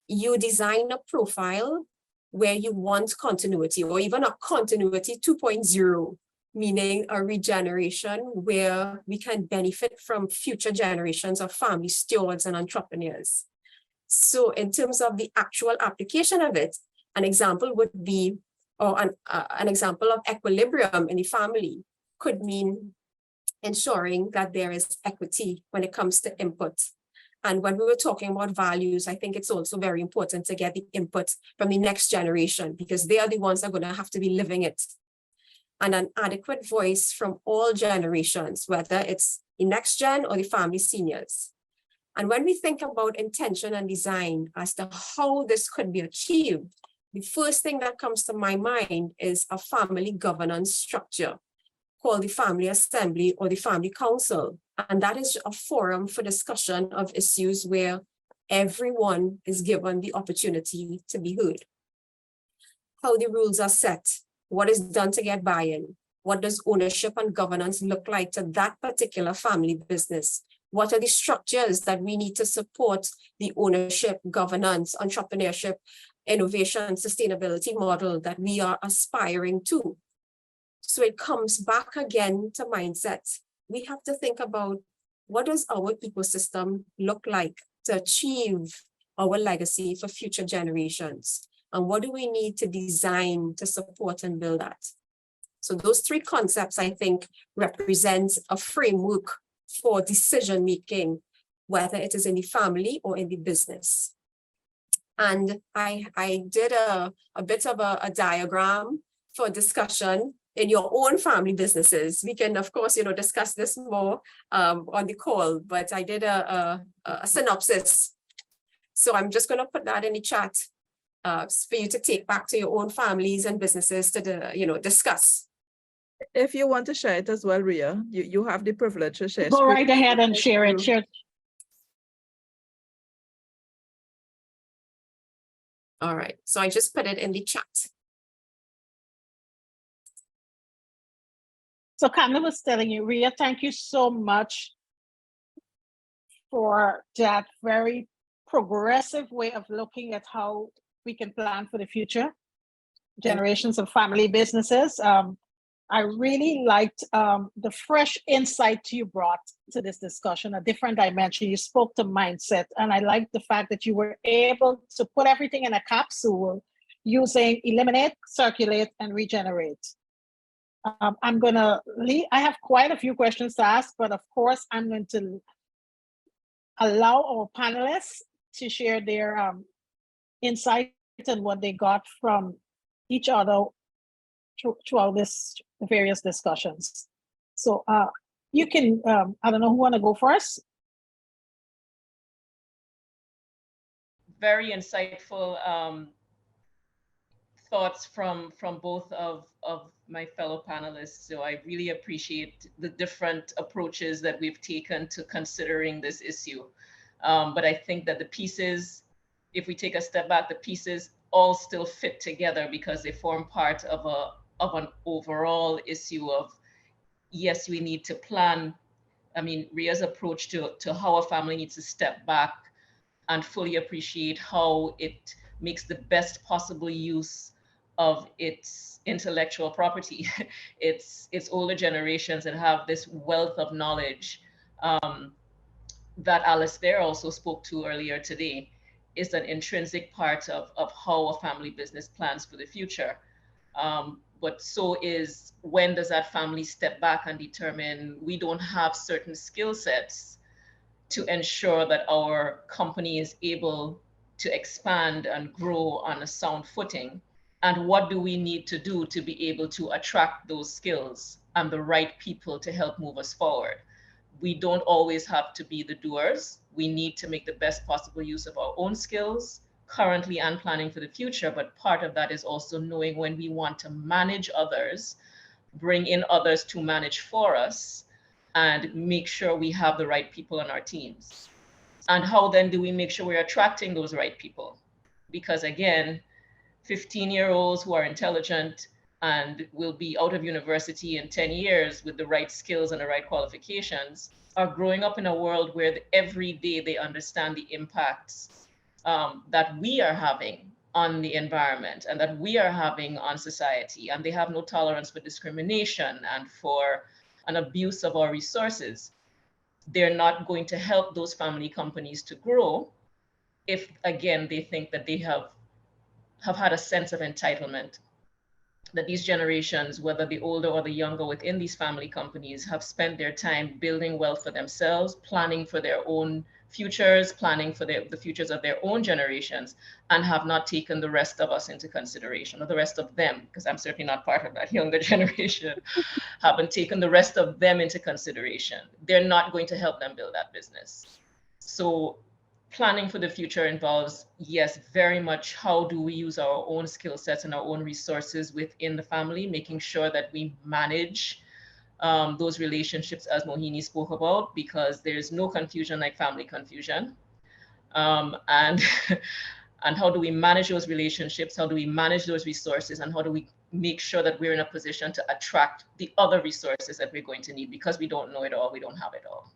Speaker 5: you design a profile where you want continuity, or even a continuity 2.0, meaning a regeneration where we can benefit from future generations of family stewards and entrepreneurs. So in terms of the actual application of it, an example would be, or an example of equilibrium in the family could mean ensuring that there is equity when it comes to input. And when we were talking about values, I think it's also very important to get the input from the next generation, because they are the ones that are going to have to be living it. And an adequate voice from all generations, whether it's the next gen or the family seniors. And when we think about intention and design as to how this could be achieved, the first thing that comes to my mind is a family governance structure called the Family Assembly or the Family Council. And that is a forum for discussion of issues where everyone is given the opportunity to be heard. How the rules are set, what is done to get buy-in, what does ownership and governance look like to that particular family business? What are the structures that we need to support the ownership, governance, entrepreneurship, innovation, sustainability model that we are aspiring to? So it comes back again to mindset. We have to think about, what does our ecosystem look like to achieve our legacy for future generations? And what do we need to design to support and build that? So those three concepts, I think, represent a framework for decision-making, whether it is in the family or in the business. And I did a bit of a diagram for discussion in your own family businesses. We can, of course, discuss this more on the call, but I did a synopsis. So I'm just going to put that in the chat for you to take back to your own families and businesses to discuss.
Speaker 1: If you want to share it as well, Ria, you have the privilege to share.
Speaker 2: Go right ahead and share it. Share.
Speaker 5: All right, so I just put it in the chat.
Speaker 2: So Kamla was telling you, Ria, thank you so much for that very progressive way of looking at how we can plan for the future generations of family businesses. I really liked the fresh insight you brought to this discussion, a different dimension. You spoke to mindset, and I liked the fact that you were able to put everything in a capsule using eliminate, circulate, and regenerate. I'm gonna leave. I have quite a few questions to ask, but of course, I'm going to allow our panelists to share their insights and what they got from each other throughout the various discussions. So you can, I don't know who want to go first.
Speaker 3: Very insightful thoughts from both of my fellow panelists. So I really appreciate the different approaches that we've taken to considering this issue. But I think that the pieces, if we take a step back, the pieces all still fit together because they form part of an overall issue of, yes, we need to plan. I mean, Ria's approach to how a family needs to step back and fully appreciate how it makes the best possible use of its intellectual property. It's older generations that have this wealth of knowledge that Alice there also spoke to earlier today, is an intrinsic part of how a family business plans for the future. But so is, when does that family step back and determine we don't have certain skill sets to ensure that our company is able to expand and grow on a sound footing? And what do we need to do to be able to attract those skills and the right people to help move us forward? We don't always have to be the doers. We need to make the best possible use of our own skills currently and planning for the future. But part of that is also knowing when we want to manage others, bring in others to manage for us, and make sure we have the right people on our teams. And how then do we make sure we're attracting those right people? Because again, 15-year-olds who are intelligent and will be out of university in 10 years with the right skills and the right qualifications are growing up in a world where every day they understand the impacts that we are having on the environment and that we are having on society. And they have no tolerance for discrimination and for an abuse of our resources. They're not going to help those family companies to grow if, again, they think that they have had a sense of entitlement, that these generations, whether the older or the younger within these family companies, have spent their time building wealth for themselves, planning for their own futures, planning for the futures of their own generations, and have not taken the rest of us into consideration, or the rest of them, because I'm certainly not part of that younger generation, haven't taken the rest of them into consideration. They're not going to help them build that business. So planning for the future involves, yes, very much how do we use our own skill sets and our own resources within the family, making sure that we manage those relationships as Mohini spoke about, because there's no confusion like family confusion. And how do we manage those relationships? How do we manage those resources? And how do we make sure that we're in a position to attract the other resources that we're going to need, because we don't know it all, we don't have it all.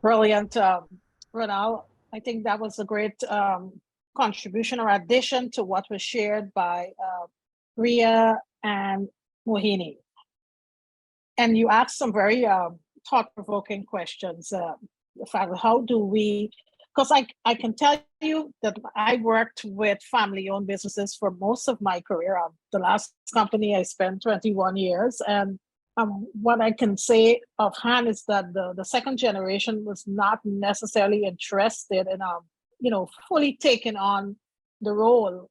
Speaker 2: Brilliant, Ronaele. I think that was a great contribution or addition to what was shared by Ria and Mohini. And you asked some very thought-provoking questions. The fact, how do we, because I can tell you that I worked with family-owned businesses for most of my career. The last company I spent 21 years, and what I can say offhand is that the second generation was not necessarily interested in, fully taking on the role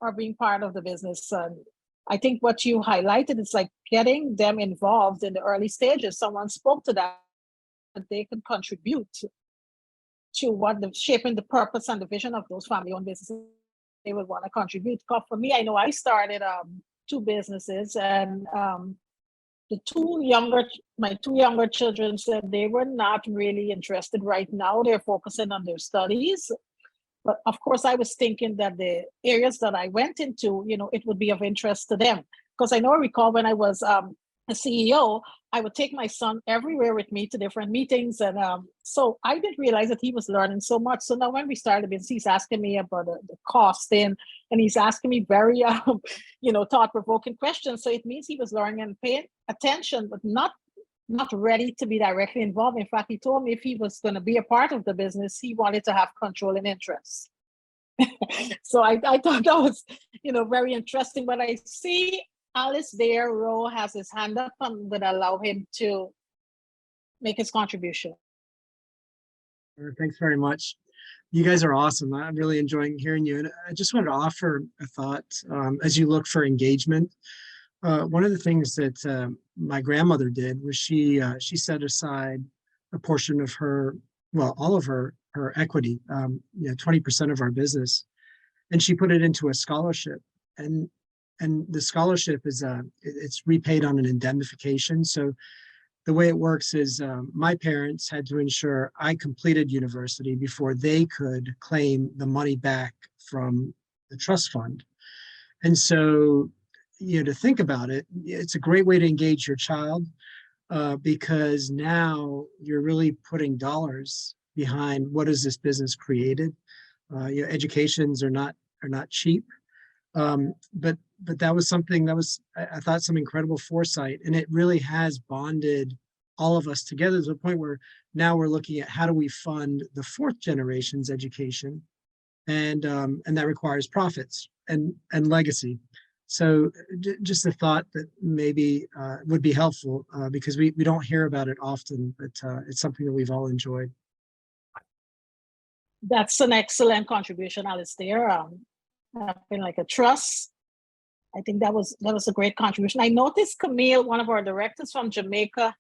Speaker 2: or being part of the business. And I think what you highlighted is like getting them involved in the early stages. Someone spoke to that they can contribute to shaping the purpose and the vision of those family-owned businesses. They would want to contribute. Because for me, I know I started 2 businesses, and my two younger children said they were not really interested right now. They're focusing on their studies. But of course, I was thinking that the areas that I went into, it would be of interest to them. Because I recall when I was a CEO, I would take my son everywhere with me to different meetings. And so I didn't realize that he was learning so much. So now when we started business, he's asking me about the costing, and he's asking me very, thought-provoking questions. So it means he was learning and paying attention, but not ready to be directly involved. In fact, he told me if he was going to be a part of the business, he wanted to have control and interest. So I thought that was, very interesting. But I see Alice there, Ro has his hand up. I'm going to allow him to make his contribution.
Speaker 6: Thanks very much. You guys are awesome. I'm really enjoying hearing you. And I just wanted to offer a thought as you look for engagement. One of the things that my grandmother did was she set aside a portion of her, all of her equity, 20% of our business, and she put it into a scholarship. And the scholarship is it's repaid on an indemnification. So the way it works is my parents had to ensure I completed university before they could claim the money back from the trust fund. And so, to think about it, it's a great way to engage your child because now you're really putting dollars behind what is this business created. Educations are not cheap, but that was something that was, I thought, some incredible foresight, and it really has bonded all of us together to the point where now we're looking at how do we fund the 4th generation's education, and that requires profits and legacy. So just a thought that maybe would be helpful because we don't hear about it often, but it's something that we've all enjoyed.
Speaker 2: That's an excellent contribution, Alistair. having like a trust. I think that was a great contribution. I noticed Camille, one of our directors from Jamaica,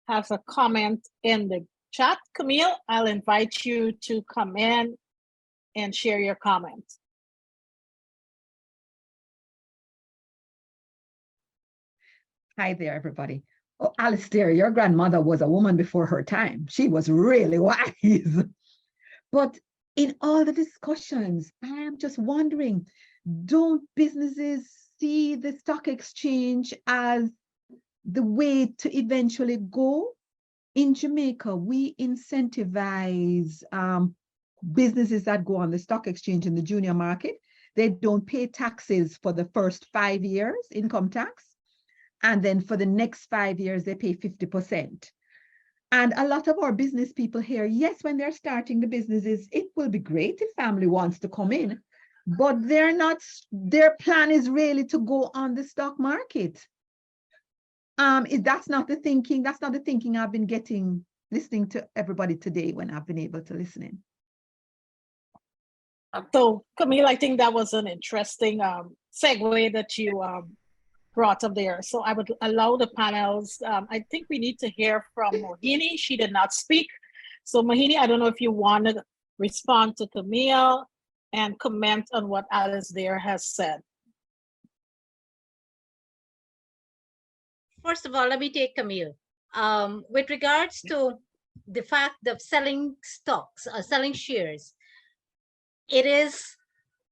Speaker 2: has a comment in the chat. Camille, I'll invite you to come in and share your comments.
Speaker 7: Hi there, everybody. Oh, Alistair, your grandmother was a woman before her time. She was really wise. But in all the discussions, I am just wondering, don't businesses see the stock exchange as the way to eventually go? In Jamaica, we incentivize businesses that go on the stock exchange in the junior market. They don't pay taxes for the first 5 years, income tax. And then for the next 5 years, they pay 50%. And a lot of our business people here, yes, when they're starting the businesses, it will be great if family wants to come in, but their plan is really to go on the stock market. That's not the thinking I've been getting, listening to everybody today when I've been able to listen in.
Speaker 2: So Camille, I think that was an interesting segue that you brought up there. So I would allow the panels. I think we need to hear from Mohini. She did not speak. So Mohini, I don't know if you want to respond to Camille and comment on what Alice there has said.
Speaker 4: First of all, let me take Camille. With regards to the fact of selling stocks or selling shares, it is,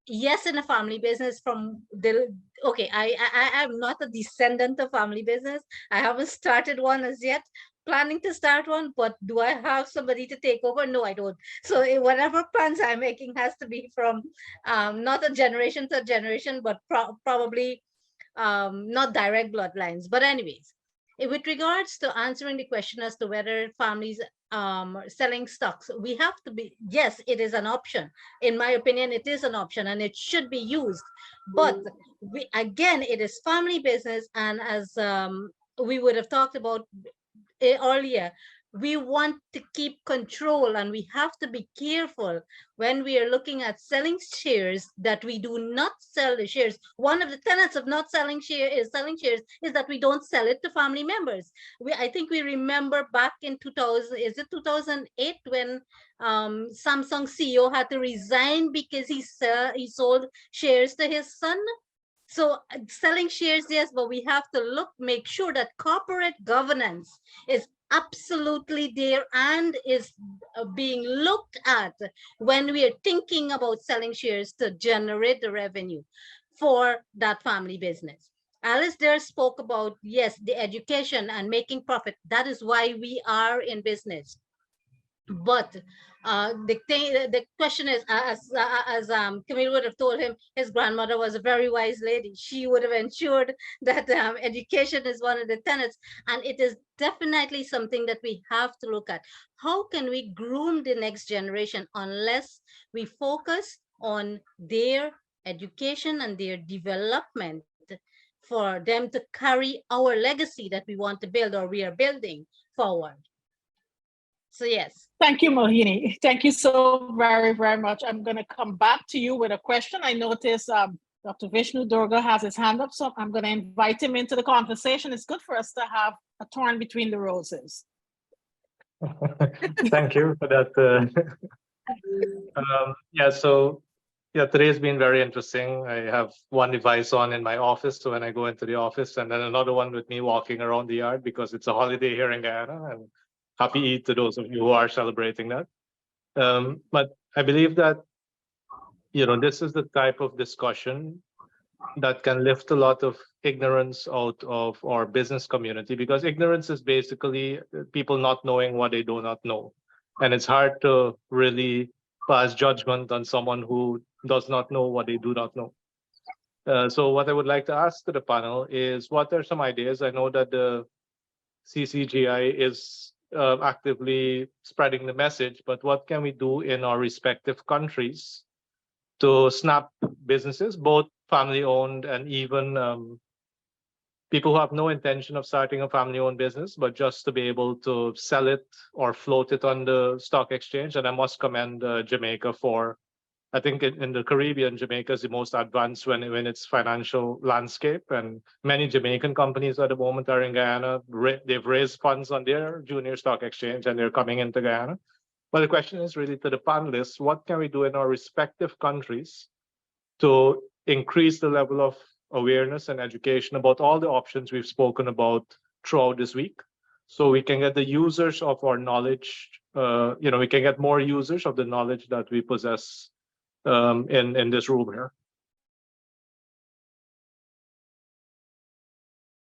Speaker 4: yes, in a family business okay, I'm not a descendant of family business. I haven't started one as yet, planning to start one, but do I have somebody to take over? No, I don't. So whatever plans I'm making has to be from not a generation to generation, but probably not direct bloodlines. But anyways, with regards to answering the question as to whether families selling stocks, we have to be, yes, it is an option. In my opinion, it is an option and it should be used. But again, it is family business. And as we would have talked about earlier, we want to keep control, and we have to be careful when we are looking at selling shares that we do not sell the shares. One of the tenets of not selling shares is that we don't sell it to family members. I think we remember back in 2008 when Samsung CEO had to resign because he sold shares to his son. So selling shares, yes, but we have to make sure that corporate governance is absolutely there and is being looked at when we are thinking about selling shares to generate the revenue for that family business. Alice there spoke about, yes, the education and making profit. That is why we are in business. But the question is, as Camille would have told him, his grandmother was a very wise lady. She would have ensured that education is one of the tenets, and it is definitely something that we have to look at. How can we groom the next generation unless we focus on their education and their development for them to carry our legacy that we want to build or we are building forward? So yes.
Speaker 2: Thank you, Mohini. Thank you so very, very much. I'm going to come back to you with a question. I notice Dr. Vishnu Durga has his hand up, so I'm going to invite him into the conversation. It's good for us to have a turn between the roses.
Speaker 8: Thank you for that. Today's been very interesting. I have one device on in my office, so when I go into the office, and then another one with me walking around the yard because it's a holiday here in Guyana. And happy Eid to those of you who are celebrating that. But I believe that, this is the type of discussion that can lift a lot of ignorance out of our business community, because ignorance is basically people not knowing what they do not know. And it's hard to really pass judgment on someone who does not know what they do not know. So what I would like to ask to the panel is, what are some ideas? I know that the CCGI is actively spreading the message, but what can we do in our respective countries to snap businesses, both family-owned and even people who have no intention of starting a family-owned business, but just to be able to sell it or float it on the stock exchange? And I must commend Jamaica for I think in the Caribbean, Jamaica is the most advanced when it's financial landscape, and many Jamaican companies at the moment are in Guyana. They've raised funds on their junior stock exchange and they're coming into Guyana. But the question is really to the panelists, what can we do in our respective countries to increase the level of awareness and education about all the options we've spoken about throughout this week, so we can get the users of our knowledge, we can get more users of the knowledge that we possess in this room here.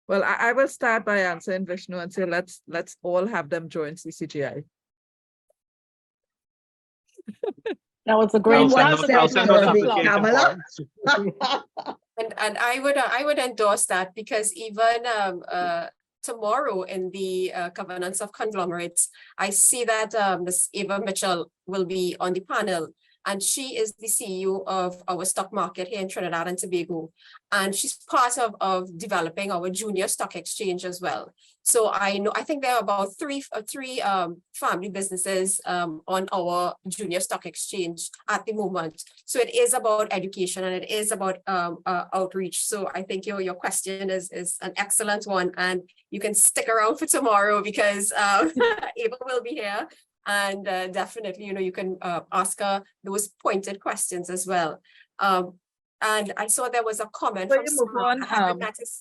Speaker 1: Well, I will start by answering Vishnu and say let's all have them join CCGI.
Speaker 2: That was a great
Speaker 5: And I would endorse that, because even tomorrow in the governance of conglomerates, I see that Ms. Ava Mitchell will be on the panel, and she is the CEO of our stock market here in Trinidad and Tobago, and she's part of developing our junior stock exchange as well. So I think there are about three family businesses on our junior stock exchange at the moment. So it is about education and it is about outreach. So I think your question is an excellent one, and you can stick around for tomorrow because Ava will be here. And definitely, you can ask her those pointed questions as well. And I saw there was a comment from someone.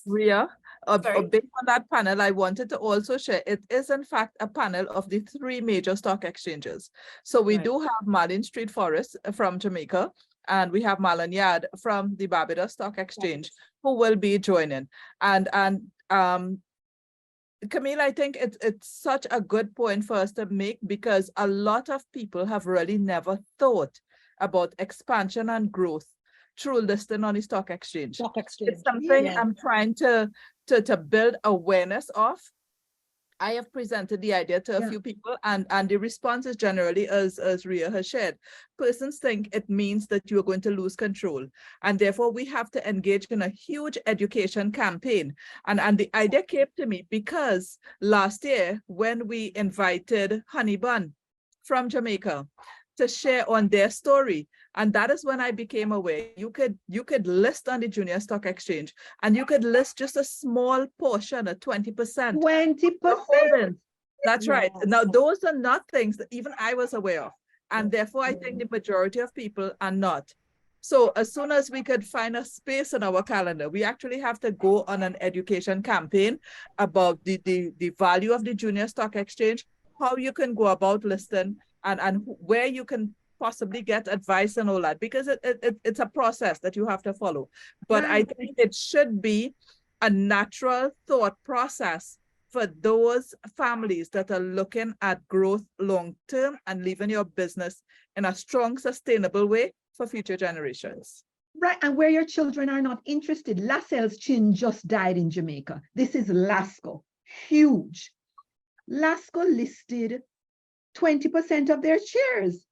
Speaker 1: Ria, based on that panel, I wanted to also share, it is in fact a panel of the 3 major stock exchanges. So we do have Marlin Street Forest from Jamaica, and we have Marlin Yard from the Barbados Stock Exchange, who will be joining. And Camille, I think it's such a good point for us to make, because a lot of people have really never thought about expansion and growth through listing on the stock exchange. It's something I'm trying to build awareness of. I have presented the idea to a few people, and the response is generally, as Ria has shared, persons think it means that you're going to lose control. And therefore we have to engage in a huge education campaign. And the idea came to me because last year when we invited Honey Bun from Jamaica to share on their story, and that is when I became aware you could list on the junior stock exchange, and you could list just a small portion, a 20%.
Speaker 7: 20%.
Speaker 1: That's right. Now those are not things that even I was aware of, and therefore I think the majority of people are not. So as soon as we could find a space in our calendar, we actually have to go on an education campaign about the value of the junior stock exchange, how you can go about listing, and where you can possibly get advice and all that, because it's a process that you have to follow. But I think it should be a natural thought process for those families that are looking at growth long-term and leaving your business in a strong, sustainable way for future generations.
Speaker 7: Right, and where your children are not interested. Lascelles Chin just died in Jamaica. This is Lasco, huge. Lasco listed 20% of their shares.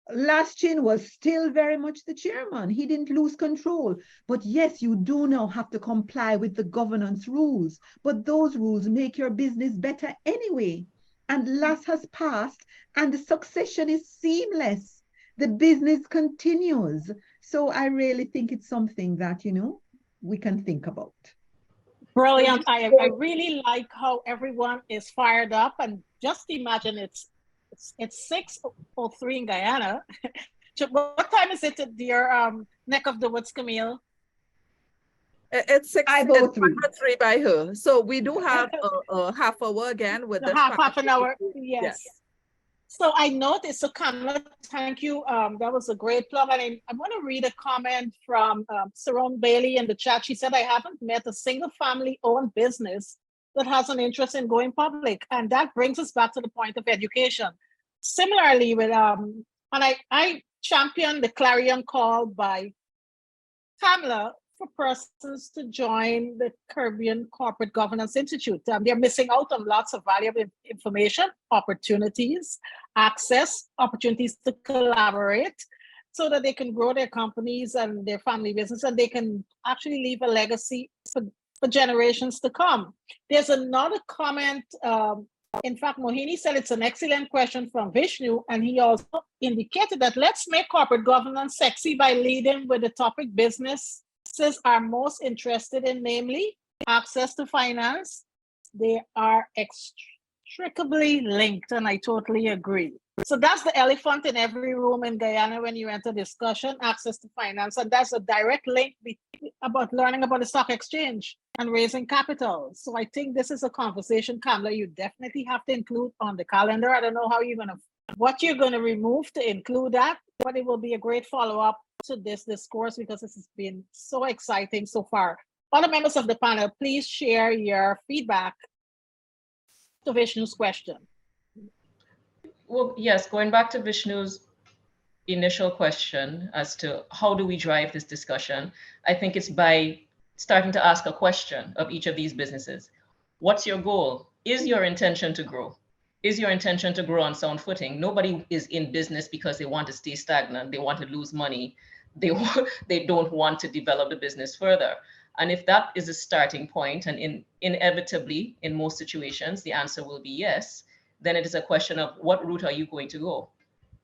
Speaker 7: Laschin was still very much the chairman. He didn't lose control. But yes, you do now have to comply with the governance rules. But those rules make your business better anyway. And LAS has passed, and the succession is seamless. The business continues. So I really think it's something that, we can think about.
Speaker 2: Brilliant. I really like how everyone is fired up, and just imagine it's 6:03 in Guyana. What time is it at your neck of the woods, Camille?
Speaker 1: It's 6:03 by her. So we do have a half hour again with the
Speaker 2: half an hour. Yes. So I noticed, so Kamala, thank you. That was a great plug. And I want to read a comment from Sarone Bailey in the chat. She said, I haven't met a single family-owned business that has an interest in going public. And that brings us back to the point of education. Similarly, with and I championed the clarion call by Kamala for persons to join the Caribbean Corporate Governance Institute. They're missing out on lots of valuable information, opportunities, access, opportunities to collaborate, so that they can grow their companies and their family business, and they can actually leave a legacy for generations to come. There's another comment In fact, Mohini said it's an excellent question from Vishnu, and he also indicated that let's make corporate governance sexy by leading with the topic businesses are most interested in, namely access to finance. They are inextricably linked, and I totally agree. So that's the elephant in every room in Guyana when you enter discussion, access to finance. And that's a direct link about learning about the stock exchange and raising capital. So I think this is a conversation, Kamla, you definitely have to include on the calendar. I don't know how what you're going to remove to include that, but it will be a great follow-up to this discourse because this has been so exciting so far. Other members of the panel, please share your feedback to Vishnu's question.
Speaker 3: Well, yes, going back to Vishnu's initial question as to how do we drive this discussion, I think it's by starting to ask a question of each of these businesses. What's your goal? Is your intention to grow? Is your intention to grow on sound footing? Nobody is in business because they want to stay stagnant. They want to lose money. They don't want to develop the business further. And if that is a starting point, and inevitably in most situations, the answer will be yes, then it is a question of what route are you going to go?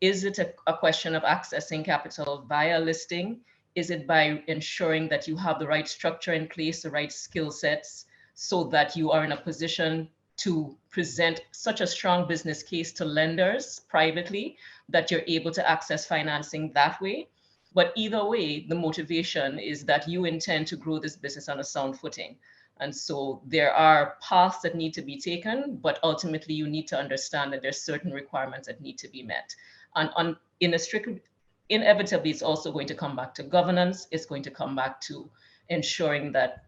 Speaker 3: Is it a question of accessing capital via listing? Is it by ensuring that you have the right structure in place, the right skill sets, so that you are in a position to present such a strong business case to lenders privately that you're able to access financing that way? But either way, the motivation is that you intend to grow this business on a sound footing. And so there are paths that need to be taken, but ultimately you need to understand that there's certain requirements that need to be met. And inevitably, it's also going to come back to governance. It's going to come back to ensuring that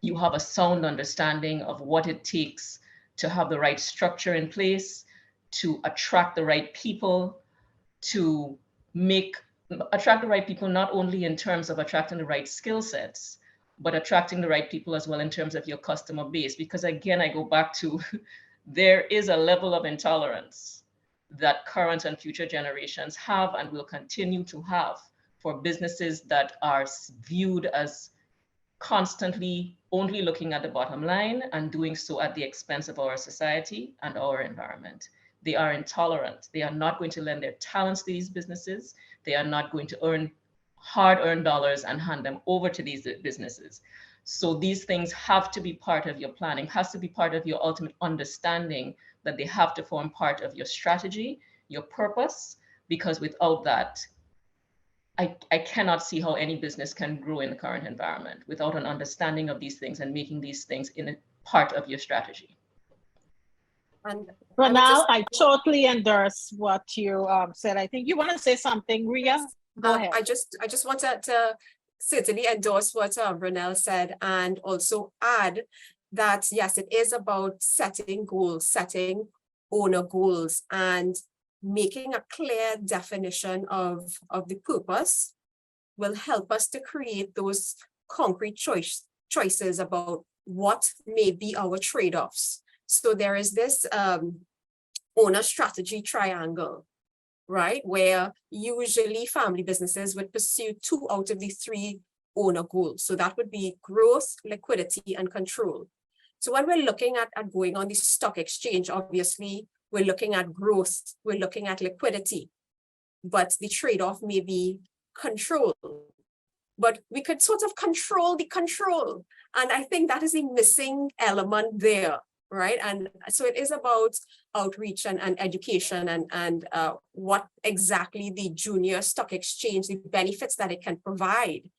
Speaker 3: you have a sound understanding of what it takes to have the right structure in place, to attract the right people, to attract the right people, not only in terms of attracting the right skill sets, but attracting the right people as well in terms of your customer base. Because again, I go back to, there is a level of intolerance that current and future generations have and will continue to have for businesses that are viewed as constantly only looking at the bottom line and doing so at the expense of our society and our environment. They are intolerant. They are not going to lend their talents to these businesses. They are not going to earn hard-earned dollars and hand them over to these businesses. So these things have to be part of your planning, has to be part of your ultimate understanding that they have to form part of your strategy, your purpose, because without that, I cannot see how any business can grow in the current environment without an understanding of these things and making these things in a part of your strategy.
Speaker 5: And
Speaker 2: Ronaele, I totally endorse what you said. I think you want to say something, Ria? Go ahead.
Speaker 5: I just wanted to certainly endorse what Ronaele said, and also add that, yes, it is about setting goals, setting owner goals, and making a clear definition of the purpose will help us to create those concrete choices about what may be our trade-offs. So there is this owner strategy triangle, right? Where usually family businesses would pursue 2 out of the 3 owner goals. So that would be growth, liquidity, and control. So when we're looking at going on the stock exchange, obviously, we're looking at growth, we're looking at liquidity, but the trade-off may be control. But we could sort of control the control. And I think that is a missing element there, right? And so it is about outreach and education and what exactly the junior stock exchange, the benefits that it can provide,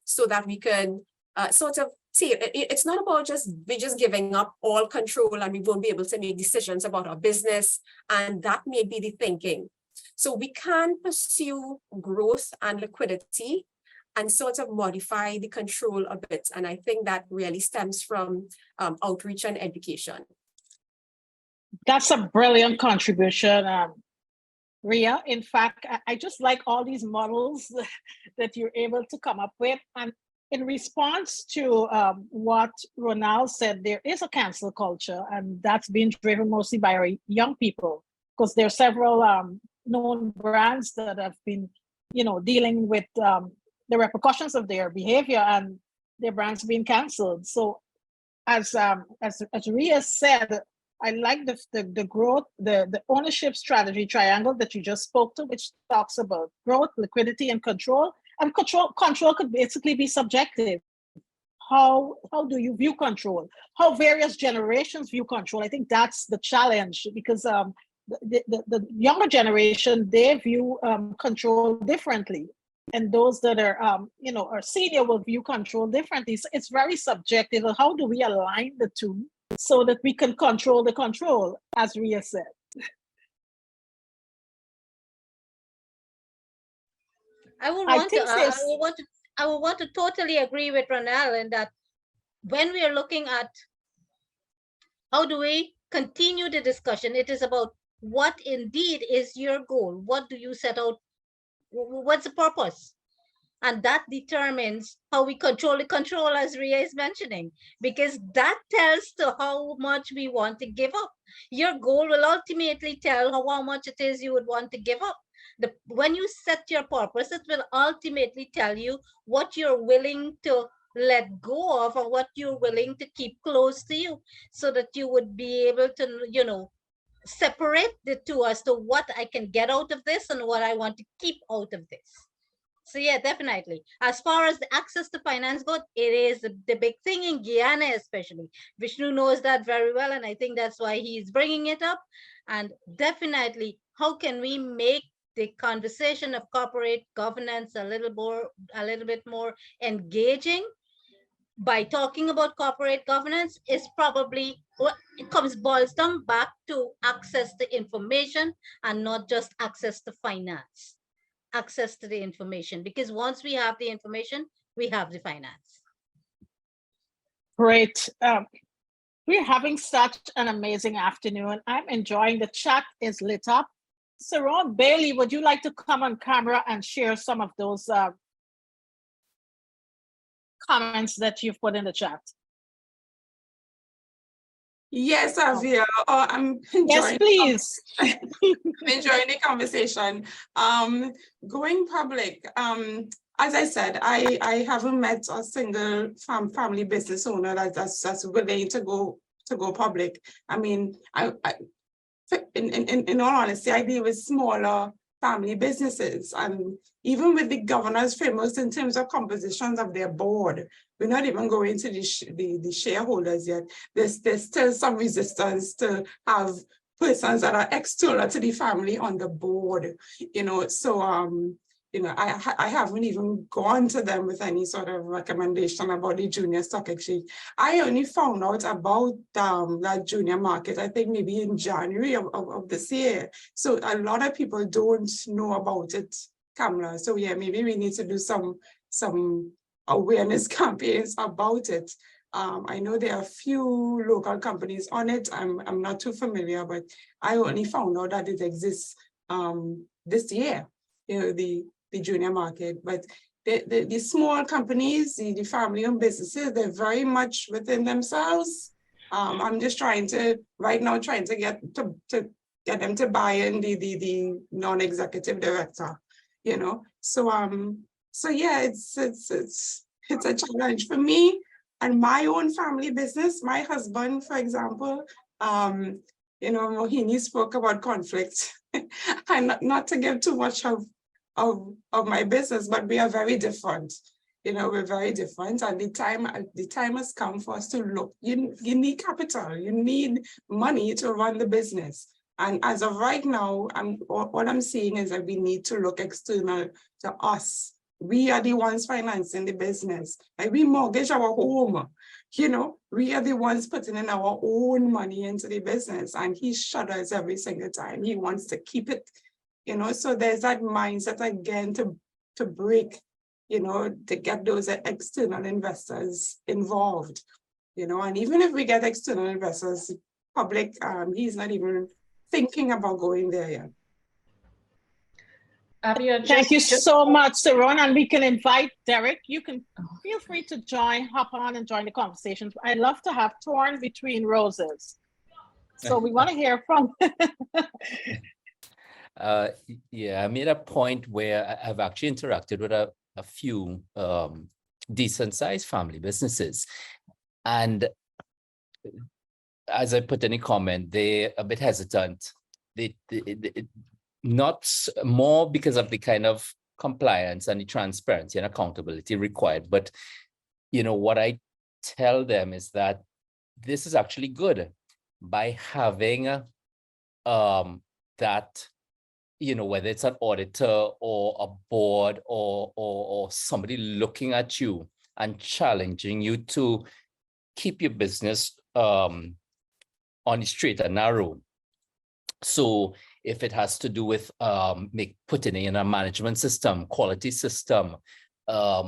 Speaker 5: so that we can sort of see, it's not about we're just giving up all control and we won't be able to make decisions about our business. And that may be the thinking. So we can pursue growth and liquidity and sort of modify the control a bit. And I think that really stems from outreach and education.
Speaker 2: That's a brilliant contribution, Ria. In fact, I just like all these models that you're able to come up with. And in response to what Ronaele said, there is a cancel culture, and that's being driven mostly by our young people, because there are several known brands that have been, dealing with the repercussions of their behavior and their brands being canceled. So as Ria said, I like the growth, the ownership strategy triangle that you just spoke to, which talks about growth, liquidity, and control. And control could basically be subjective. How do you view control? How various generations view control? I think that's the challenge, because the younger generation, they view control differently, and those that are are senior will view control differently. So it's very subjective. How do we align the two so that we can control the control, as Ria said?
Speaker 4: I would want to totally agree with Ronaele in that when we are looking at how do we continue the discussion, it is about what indeed is your goal. What do you set out? What's the purpose? And that determines how we control the control, as Ria is mentioning, because that tells to how much we want to give up. Your goal will ultimately tell how much it is you would want to give up. When you set your purpose, it will ultimately tell you what you're willing to let go of or what you're willing to keep close to you, so that you would be able to, separate the two as to what I can get out of this and what I want to keep out of this. So yeah, definitely. As far as the access to finance goes, it is the big thing in Guyana, especially. Vishnu knows that very well, and I think that's why he's bringing it up. And definitely, how can we make the conversation of corporate governance a little bit more engaging? By talking about corporate governance is probably what it boils down back to access to information, and not just access to finance. Access to the information, because once we have the information, we have the finance.
Speaker 2: Great. We're having such an amazing afternoon. I'm enjoying the chat is lit up. Saron Bailey, would you like to come on camera and share some of those comments that you've put in the chat?
Speaker 9: Yes, Avia. I'm enjoying.
Speaker 2: Yes, please.
Speaker 9: I'm enjoying the conversation. Going public. As I said, I haven't met a single family business owner that's willing to go public. I mean, in all honesty, I deal with smaller family businesses, and even with the governance frameworks in terms of compositions of their board, we're not even going to the shareholders yet. There's still some resistance to have persons that are external to the family on the board, so I haven't even gone to them with any sort of recommendation about the junior stock exchange. I only found out about that junior market, I think maybe in January of this year. So a lot of people don't know about it, Kamala. So yeah, maybe we need to do some awareness campaigns about it. I know there are a few local companies on it. I'm not too familiar, but I only found out that it exists this year, the junior market. But the small companies, the family-owned businesses, they're very much within themselves. I'm just trying to get them to buy in the non-executive director, So yeah, it's a challenge for me and my own family business. My husband, for example, Mohini spoke about conflict, and not to give too much of my business, but we are very different. We're very different, and the time has come for us to look. You need capital, you need money to run the business. And as of right now, what I'm seeing is that we need to look external to us. We are the ones financing the business. Like, we mortgage our home, we are the ones putting in our own money into the business, and he shudders every single time. He wants to keep it, so there's that mindset again to break, to get those external investors involved, and even if we get external investors, public, he's not even thinking about going there yet.
Speaker 3: Avia,
Speaker 2: Thank you so much, Saron, and we can invite Derek. You can feel free to hop on and join the conversations. I love to have torn between roses. So we want to hear from.
Speaker 10: Yeah, I made a point where I've actually interacted with a few decent sized family businesses. And as I put in a comment, they're a bit hesitant. They not more because of the kind of compliance and the transparency and accountability required. But, you know, what I tell them is that this is actually good by having that, you know, whether it's an auditor or a board or somebody looking at you and challenging you to keep your business on the straight and narrow. So if it has to do with putting in a management system, quality system, a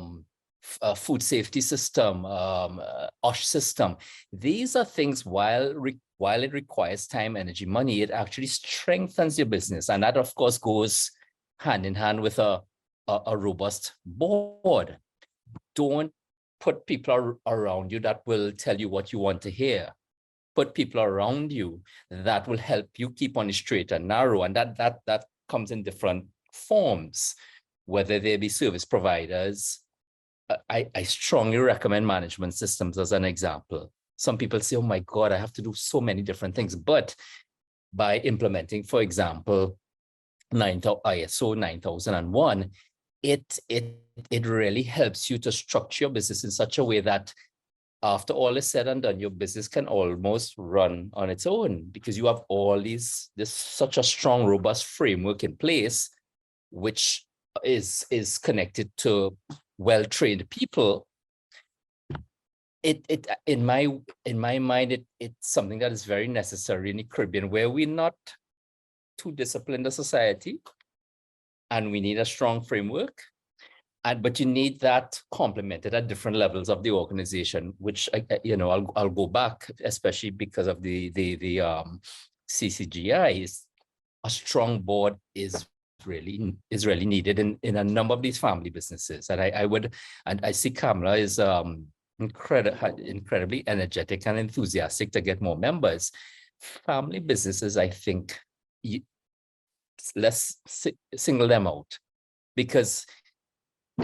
Speaker 10: food safety system, OSH system, these are things while it requires time, energy, money, it actually strengthens your business. And that, of course, goes hand in hand with a robust board. Don't put people around you that will tell you what you want to hear. Put people around you that will help you keep on the straight and narrow. And that comes in different forms, whether they be service providers. I strongly recommend management systems as an example. Some people say, oh my God, I have to do so many different things. But by implementing, for example, ISO 9001, it really helps you to structure your business in such a way that after all is said and done, your business can almost run on its own because you have all this such a strong, robust framework in place, which is connected to well-trained people. In my mind, it's something that is very necessary in the Caribbean, where we're not too disciplined a society, and we need a strong framework. But you need that complemented at different levels of the organization, which I'll go back, especially because of the CCGI. A strong board is really needed in a number of these family businesses. And I see Kamala is incredibly energetic and enthusiastic to get more members. Family businesses, I think, let's single them out, because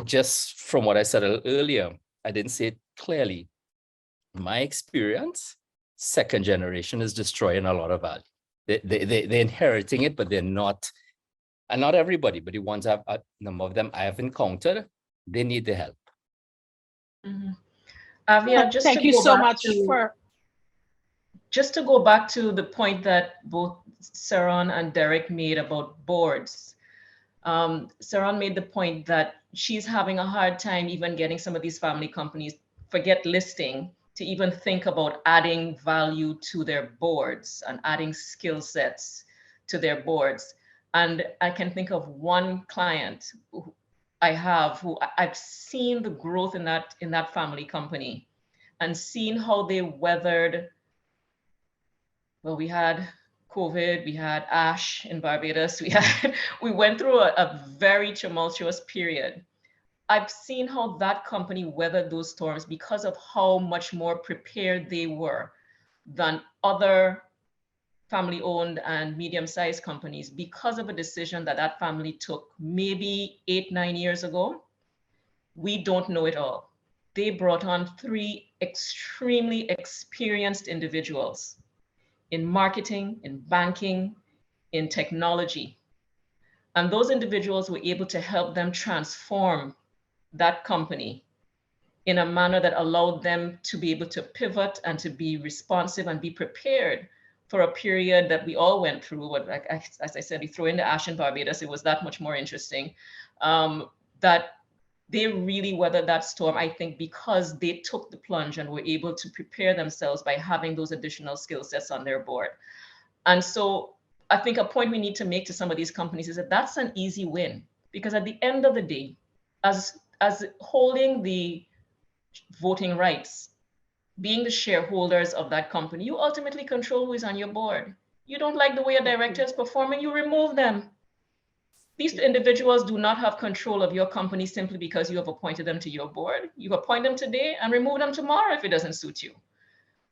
Speaker 10: just from what I said earlier, I didn't say it clearly. My experience, second generation is destroying a lot of value. They're inheriting it, but they're not, and not everybody, but the ones a number of them I have encountered, they need the help.
Speaker 3: Mm-hmm. Avia, just
Speaker 2: thank
Speaker 3: to
Speaker 2: you
Speaker 3: go
Speaker 2: so
Speaker 3: back
Speaker 2: much
Speaker 3: to, just to go back to the point that both Saron and Derek made about boards. Saron made the point that she's having a hard time even getting some of these family companies, forget listing, to even think about adding value to their boards and adding skill sets to their boards. And I can think of one client I have who I've seen the growth in that family company and seen how they weathered. Well, we had COVID, we had ash in Barbados, we went through a very tumultuous period. I've seen how that company weathered those storms because of how much more prepared they were than other family-owned and medium-sized companies because of a decision that family took maybe 8-9 years ago. We don't know it all. They brought on 3 extremely experienced individuals in marketing, in banking, in technology. And those individuals were able to help them transform that company in a manner that allowed them to be able to pivot and to be responsive and be prepared for a period that we all went through. But as I said, we throw in the ash in Barbados, it was that much more interesting. That they really weathered that storm, I think, because they took the plunge and were able to prepare themselves by having those additional skill sets on their board. And so I think a point we need to make to some of these companies is that that's an easy win, because at the end of the day, as holding the voting rights, being the shareholders of that company, you ultimately control who is on your board. You don't like the way a director is performing, you remove them. These individuals do not have control of your company simply because you have appointed them to your board. You appoint them today and remove them tomorrow if it doesn't suit you.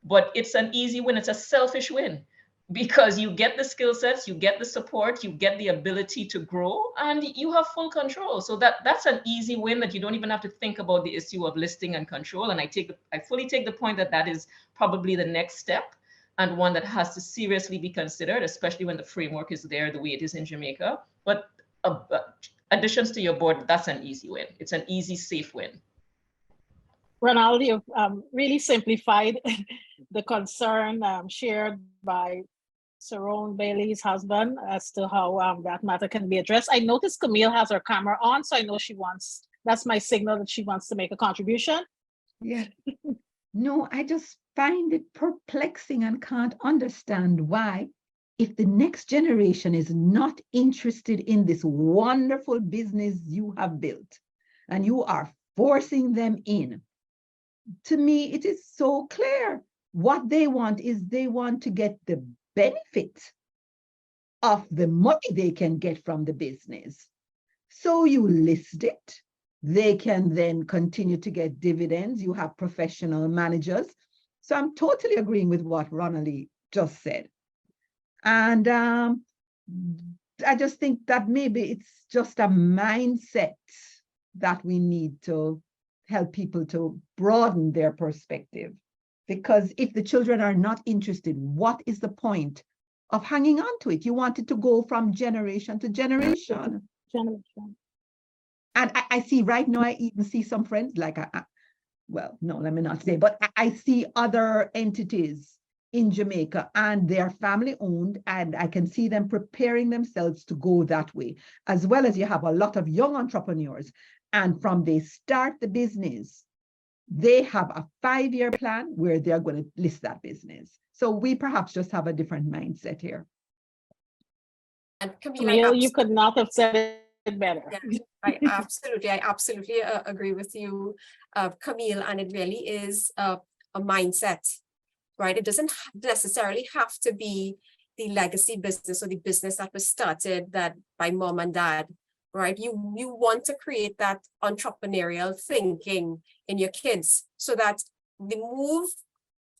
Speaker 3: But it's an easy win, it's a selfish win, because you get the skill sets, you get the support, you get the ability to grow, and you have full control. So that's an easy win that you don't even have to think about the issue of listing and control. And I fully take the point that is probably the next step, and one that has to seriously be considered, especially when the framework is there the way it is in Jamaica. But additions to your board, that's an easy win. It's an easy, safe win.
Speaker 2: Ronaele, you've really simplified the concern shared by Saron Bailey's husband as to how that matter can be addressed. I noticed Camille has her camera on, so I know she wants, that's my signal that she wants to make a contribution.
Speaker 7: Yeah. No, I just find it perplexing and can't understand why, if the next generation is not interested in this wonderful business you have built and you are forcing them in. To me, it is so clear. What they want is they want to get the benefit of the money they can get from the business. So you list it. They can then continue to get dividends. You have professional managers. So I'm totally agreeing with what Ronaele just said. And I just think that maybe it's just a mindset that we need to help people to broaden their perspective. Because if the children are not interested, what is the point of hanging on to it? You want it to go from generation to generation. And I see right now, I even see some friends like, well, no, let me not say, but I see other entities in Jamaica and they're family owned, and I can see them preparing themselves to go that way, as well as you have a lot of young entrepreneurs. And from they start the business, they have a 5-year plan where they're going to list that business. So we perhaps just have a different mindset here.
Speaker 5: And
Speaker 2: Camille, you could not have said it better.
Speaker 5: Yeah, I absolutely agree with you, Camille, and it really is a mindset, right? It doesn't necessarily have to be the legacy business or the business that was started that by mom and dad, right? You want to create that entrepreneurial thinking in your kids so that the move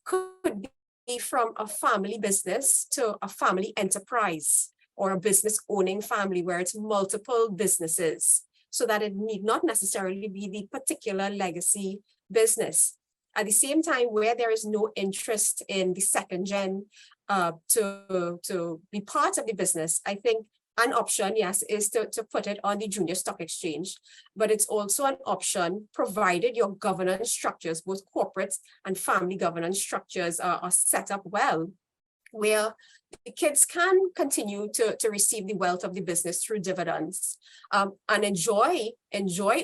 Speaker 5: could be from a family business to a family enterprise or a business owning family where it's multiple businesses, so that it need not necessarily be the particular legacy business. At the same time, where there is no interest in the second gen to be part of the business, I think an option, yes, is to put it on the junior stock exchange, but it's also an option provided your governance structures, both corporate and family governance structures are set up well, where the kids can continue to receive the wealth of the business through dividends and enjoy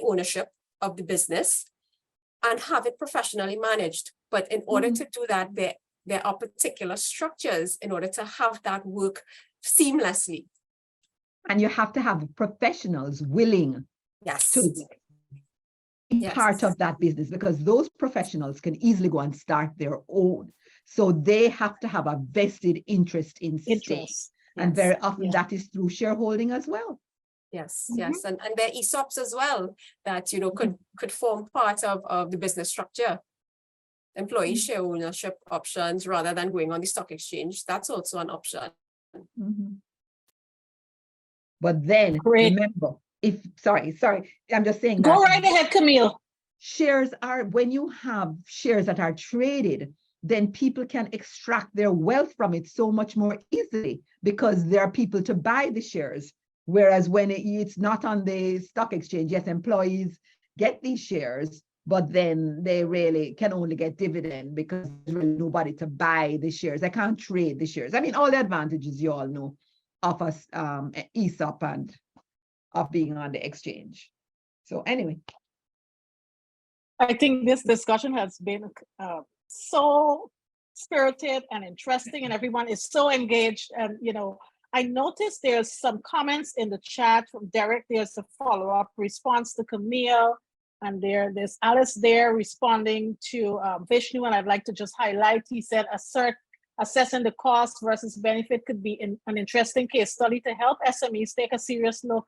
Speaker 5: ownership of the business and have it professionally managed. But in order to do that, there are particular structures in order to have that work seamlessly.
Speaker 7: And you have to have professionals willing to be part of that business, because those professionals can easily go and start their own. So they have to have a vested interest in staying. And very often that is through shareholding as well.
Speaker 5: Yes, yes. And there are ESOPs as well that, you know, could form part of the business structure. Employee share ownership options rather than going on the stock exchange. That's also an option.
Speaker 7: But then remember, sorry, I'm just saying
Speaker 2: Go right ahead, Camille.
Speaker 7: Shares are, when you have shares that are traded, then people can extract their wealth from it so much more easily because there are people to buy the shares. Whereas when it's not on the stock exchange, yes, employees get these shares, but then they really can only get dividend because there's really nobody to buy the shares. They can't trade the shares. I mean, all the advantages you all know of us ESOP and of being on the exchange. So anyway.
Speaker 2: I think this discussion has been so spirited and interesting, and everyone is so engaged. And, you know, I noticed there's some comments in the chat from Derek. There's a follow-up response to Camille, and there's Alice there responding to Vishnu, and I'd like to just highlight, he said, assessing the cost versus benefit could be an interesting case study to help SMEs take a serious look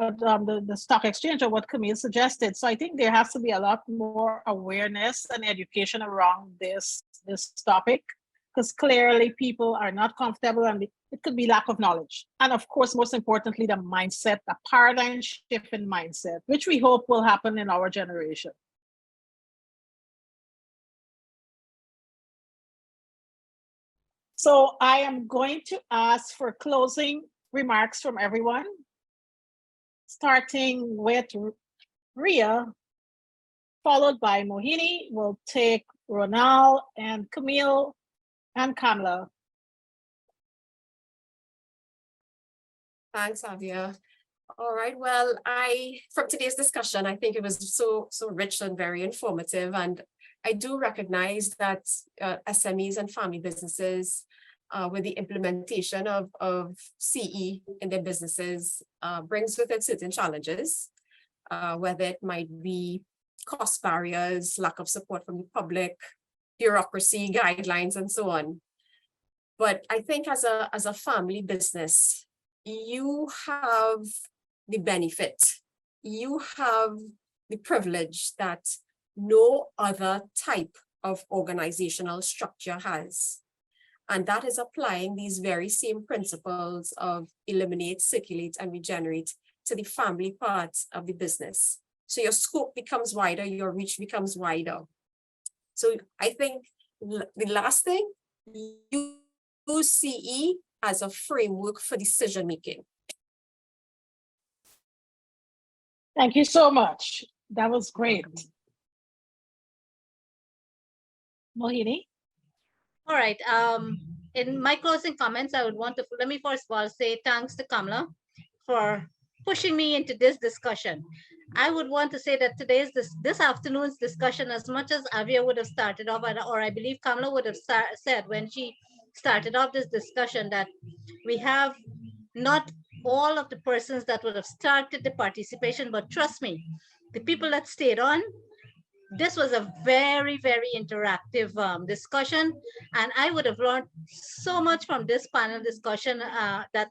Speaker 2: at the stock exchange, or what Camille suggested. So I think there has to be a lot more awareness and education around this topic, because clearly people are not comfortable, and it could be lack of knowledge. And of course, most importantly, the mindset, the paradigm shift in mindset, which we hope will happen in our generation. So I am going to ask for closing remarks from everyone, starting with Ria, followed by Mohini. We'll take Ronaele and Camille and Kamla.
Speaker 5: Thanks, Avia. All right. Well, from today's discussion, I think it was so rich and very informative. And I do recognize that SMEs and family businesses, with the implementation of CE in their businesses, brings with it certain challenges, whether it might be cost barriers, lack of support from the public, bureaucracy, guidelines, and so on. But I think as a family business, you have the benefit, you have the privilege that no other type of organizational structure has. And that is applying these very same principles of eliminate, circulate, and regenerate to the family parts of the business. So your scope becomes wider, your reach becomes wider. So I think the last thing, you use CE as a framework for decision making.
Speaker 2: Thank you so much. That was great. Mohini?
Speaker 4: All right. In my closing comments, I would want to, let me first of all say thanks to Kamla for pushing me into this discussion. I would want to say that this afternoon's discussion, as much as Avia would have started off, or I believe Kamla would have said when she started off this discussion, that we have not all of the persons that would have started the participation, but trust me, the people that stayed on, this was a very, very interactive discussion. And I would have learned so much from this panel discussion that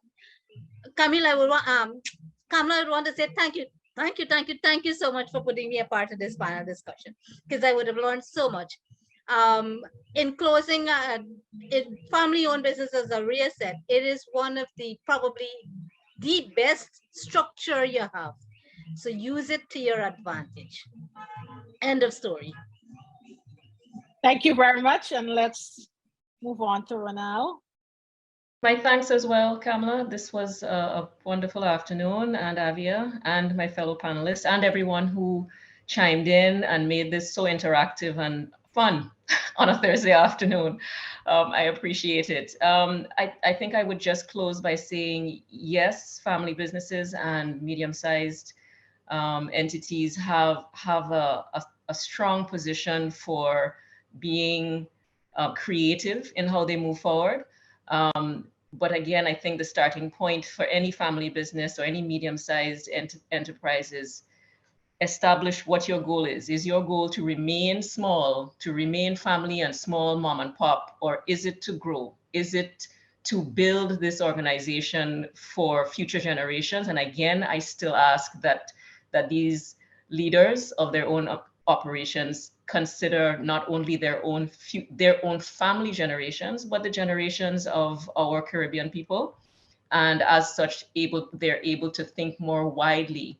Speaker 4: Kamla, I would want to say thank you. Thank you so much for putting me a part of this panel discussion, because I would have learned so much. In closing, family-owned business, as Ria said, it is one of probably the best structure you have. So use it to your advantage. End of story.
Speaker 2: Thank you very much. And let's move on to Ronaele.
Speaker 3: My thanks as well, Kamla. This was a wonderful afternoon, and Avia and my fellow panelists and everyone who chimed in and made this so interactive and fun on a Thursday afternoon. I appreciate it. I think I would just close by saying, yes, family businesses and medium-sized entities have a strong position for being creative in how they move forward. But again, I think the starting point for any family business or any medium-sized enterprise is establish what your goal is. Is your goal to remain small, to remain family and small mom and pop, or is it to grow? Is it to build this organization for future generations? And again, I still ask that these leaders of their own operations consider not only their own family generations, but the generations of our Caribbean people. And as such, they're able to think more widely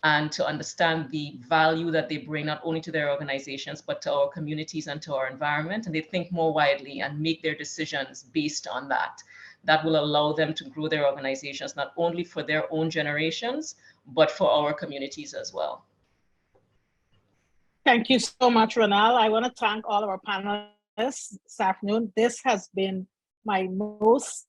Speaker 3: and to understand the value that they bring not only to their organizations, but to our communities and to our environment. And they think more widely and make their decisions based on that. That will allow them to grow their organizations, not only for their own generations, but for our communities as well.
Speaker 2: Thank you so much, Ronaele. I want to thank all of our panelists this afternoon. This has been my most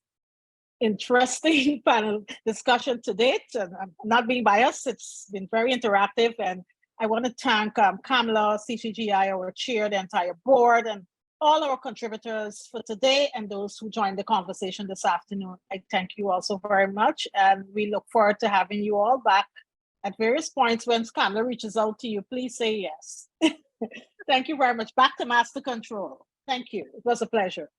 Speaker 2: interesting panel discussion to date. And I'm not being biased, it's been very interactive. And I want to thank Kamla, CCGI, our chair, the entire board, and all our contributors for today and those who joined the conversation this afternoon. I thank you all so very much. And we look forward to having you all back at various points. When Kamla reaches out to you, please say yes. Thank you very much. Back to Master Control. Thank you. It was a pleasure.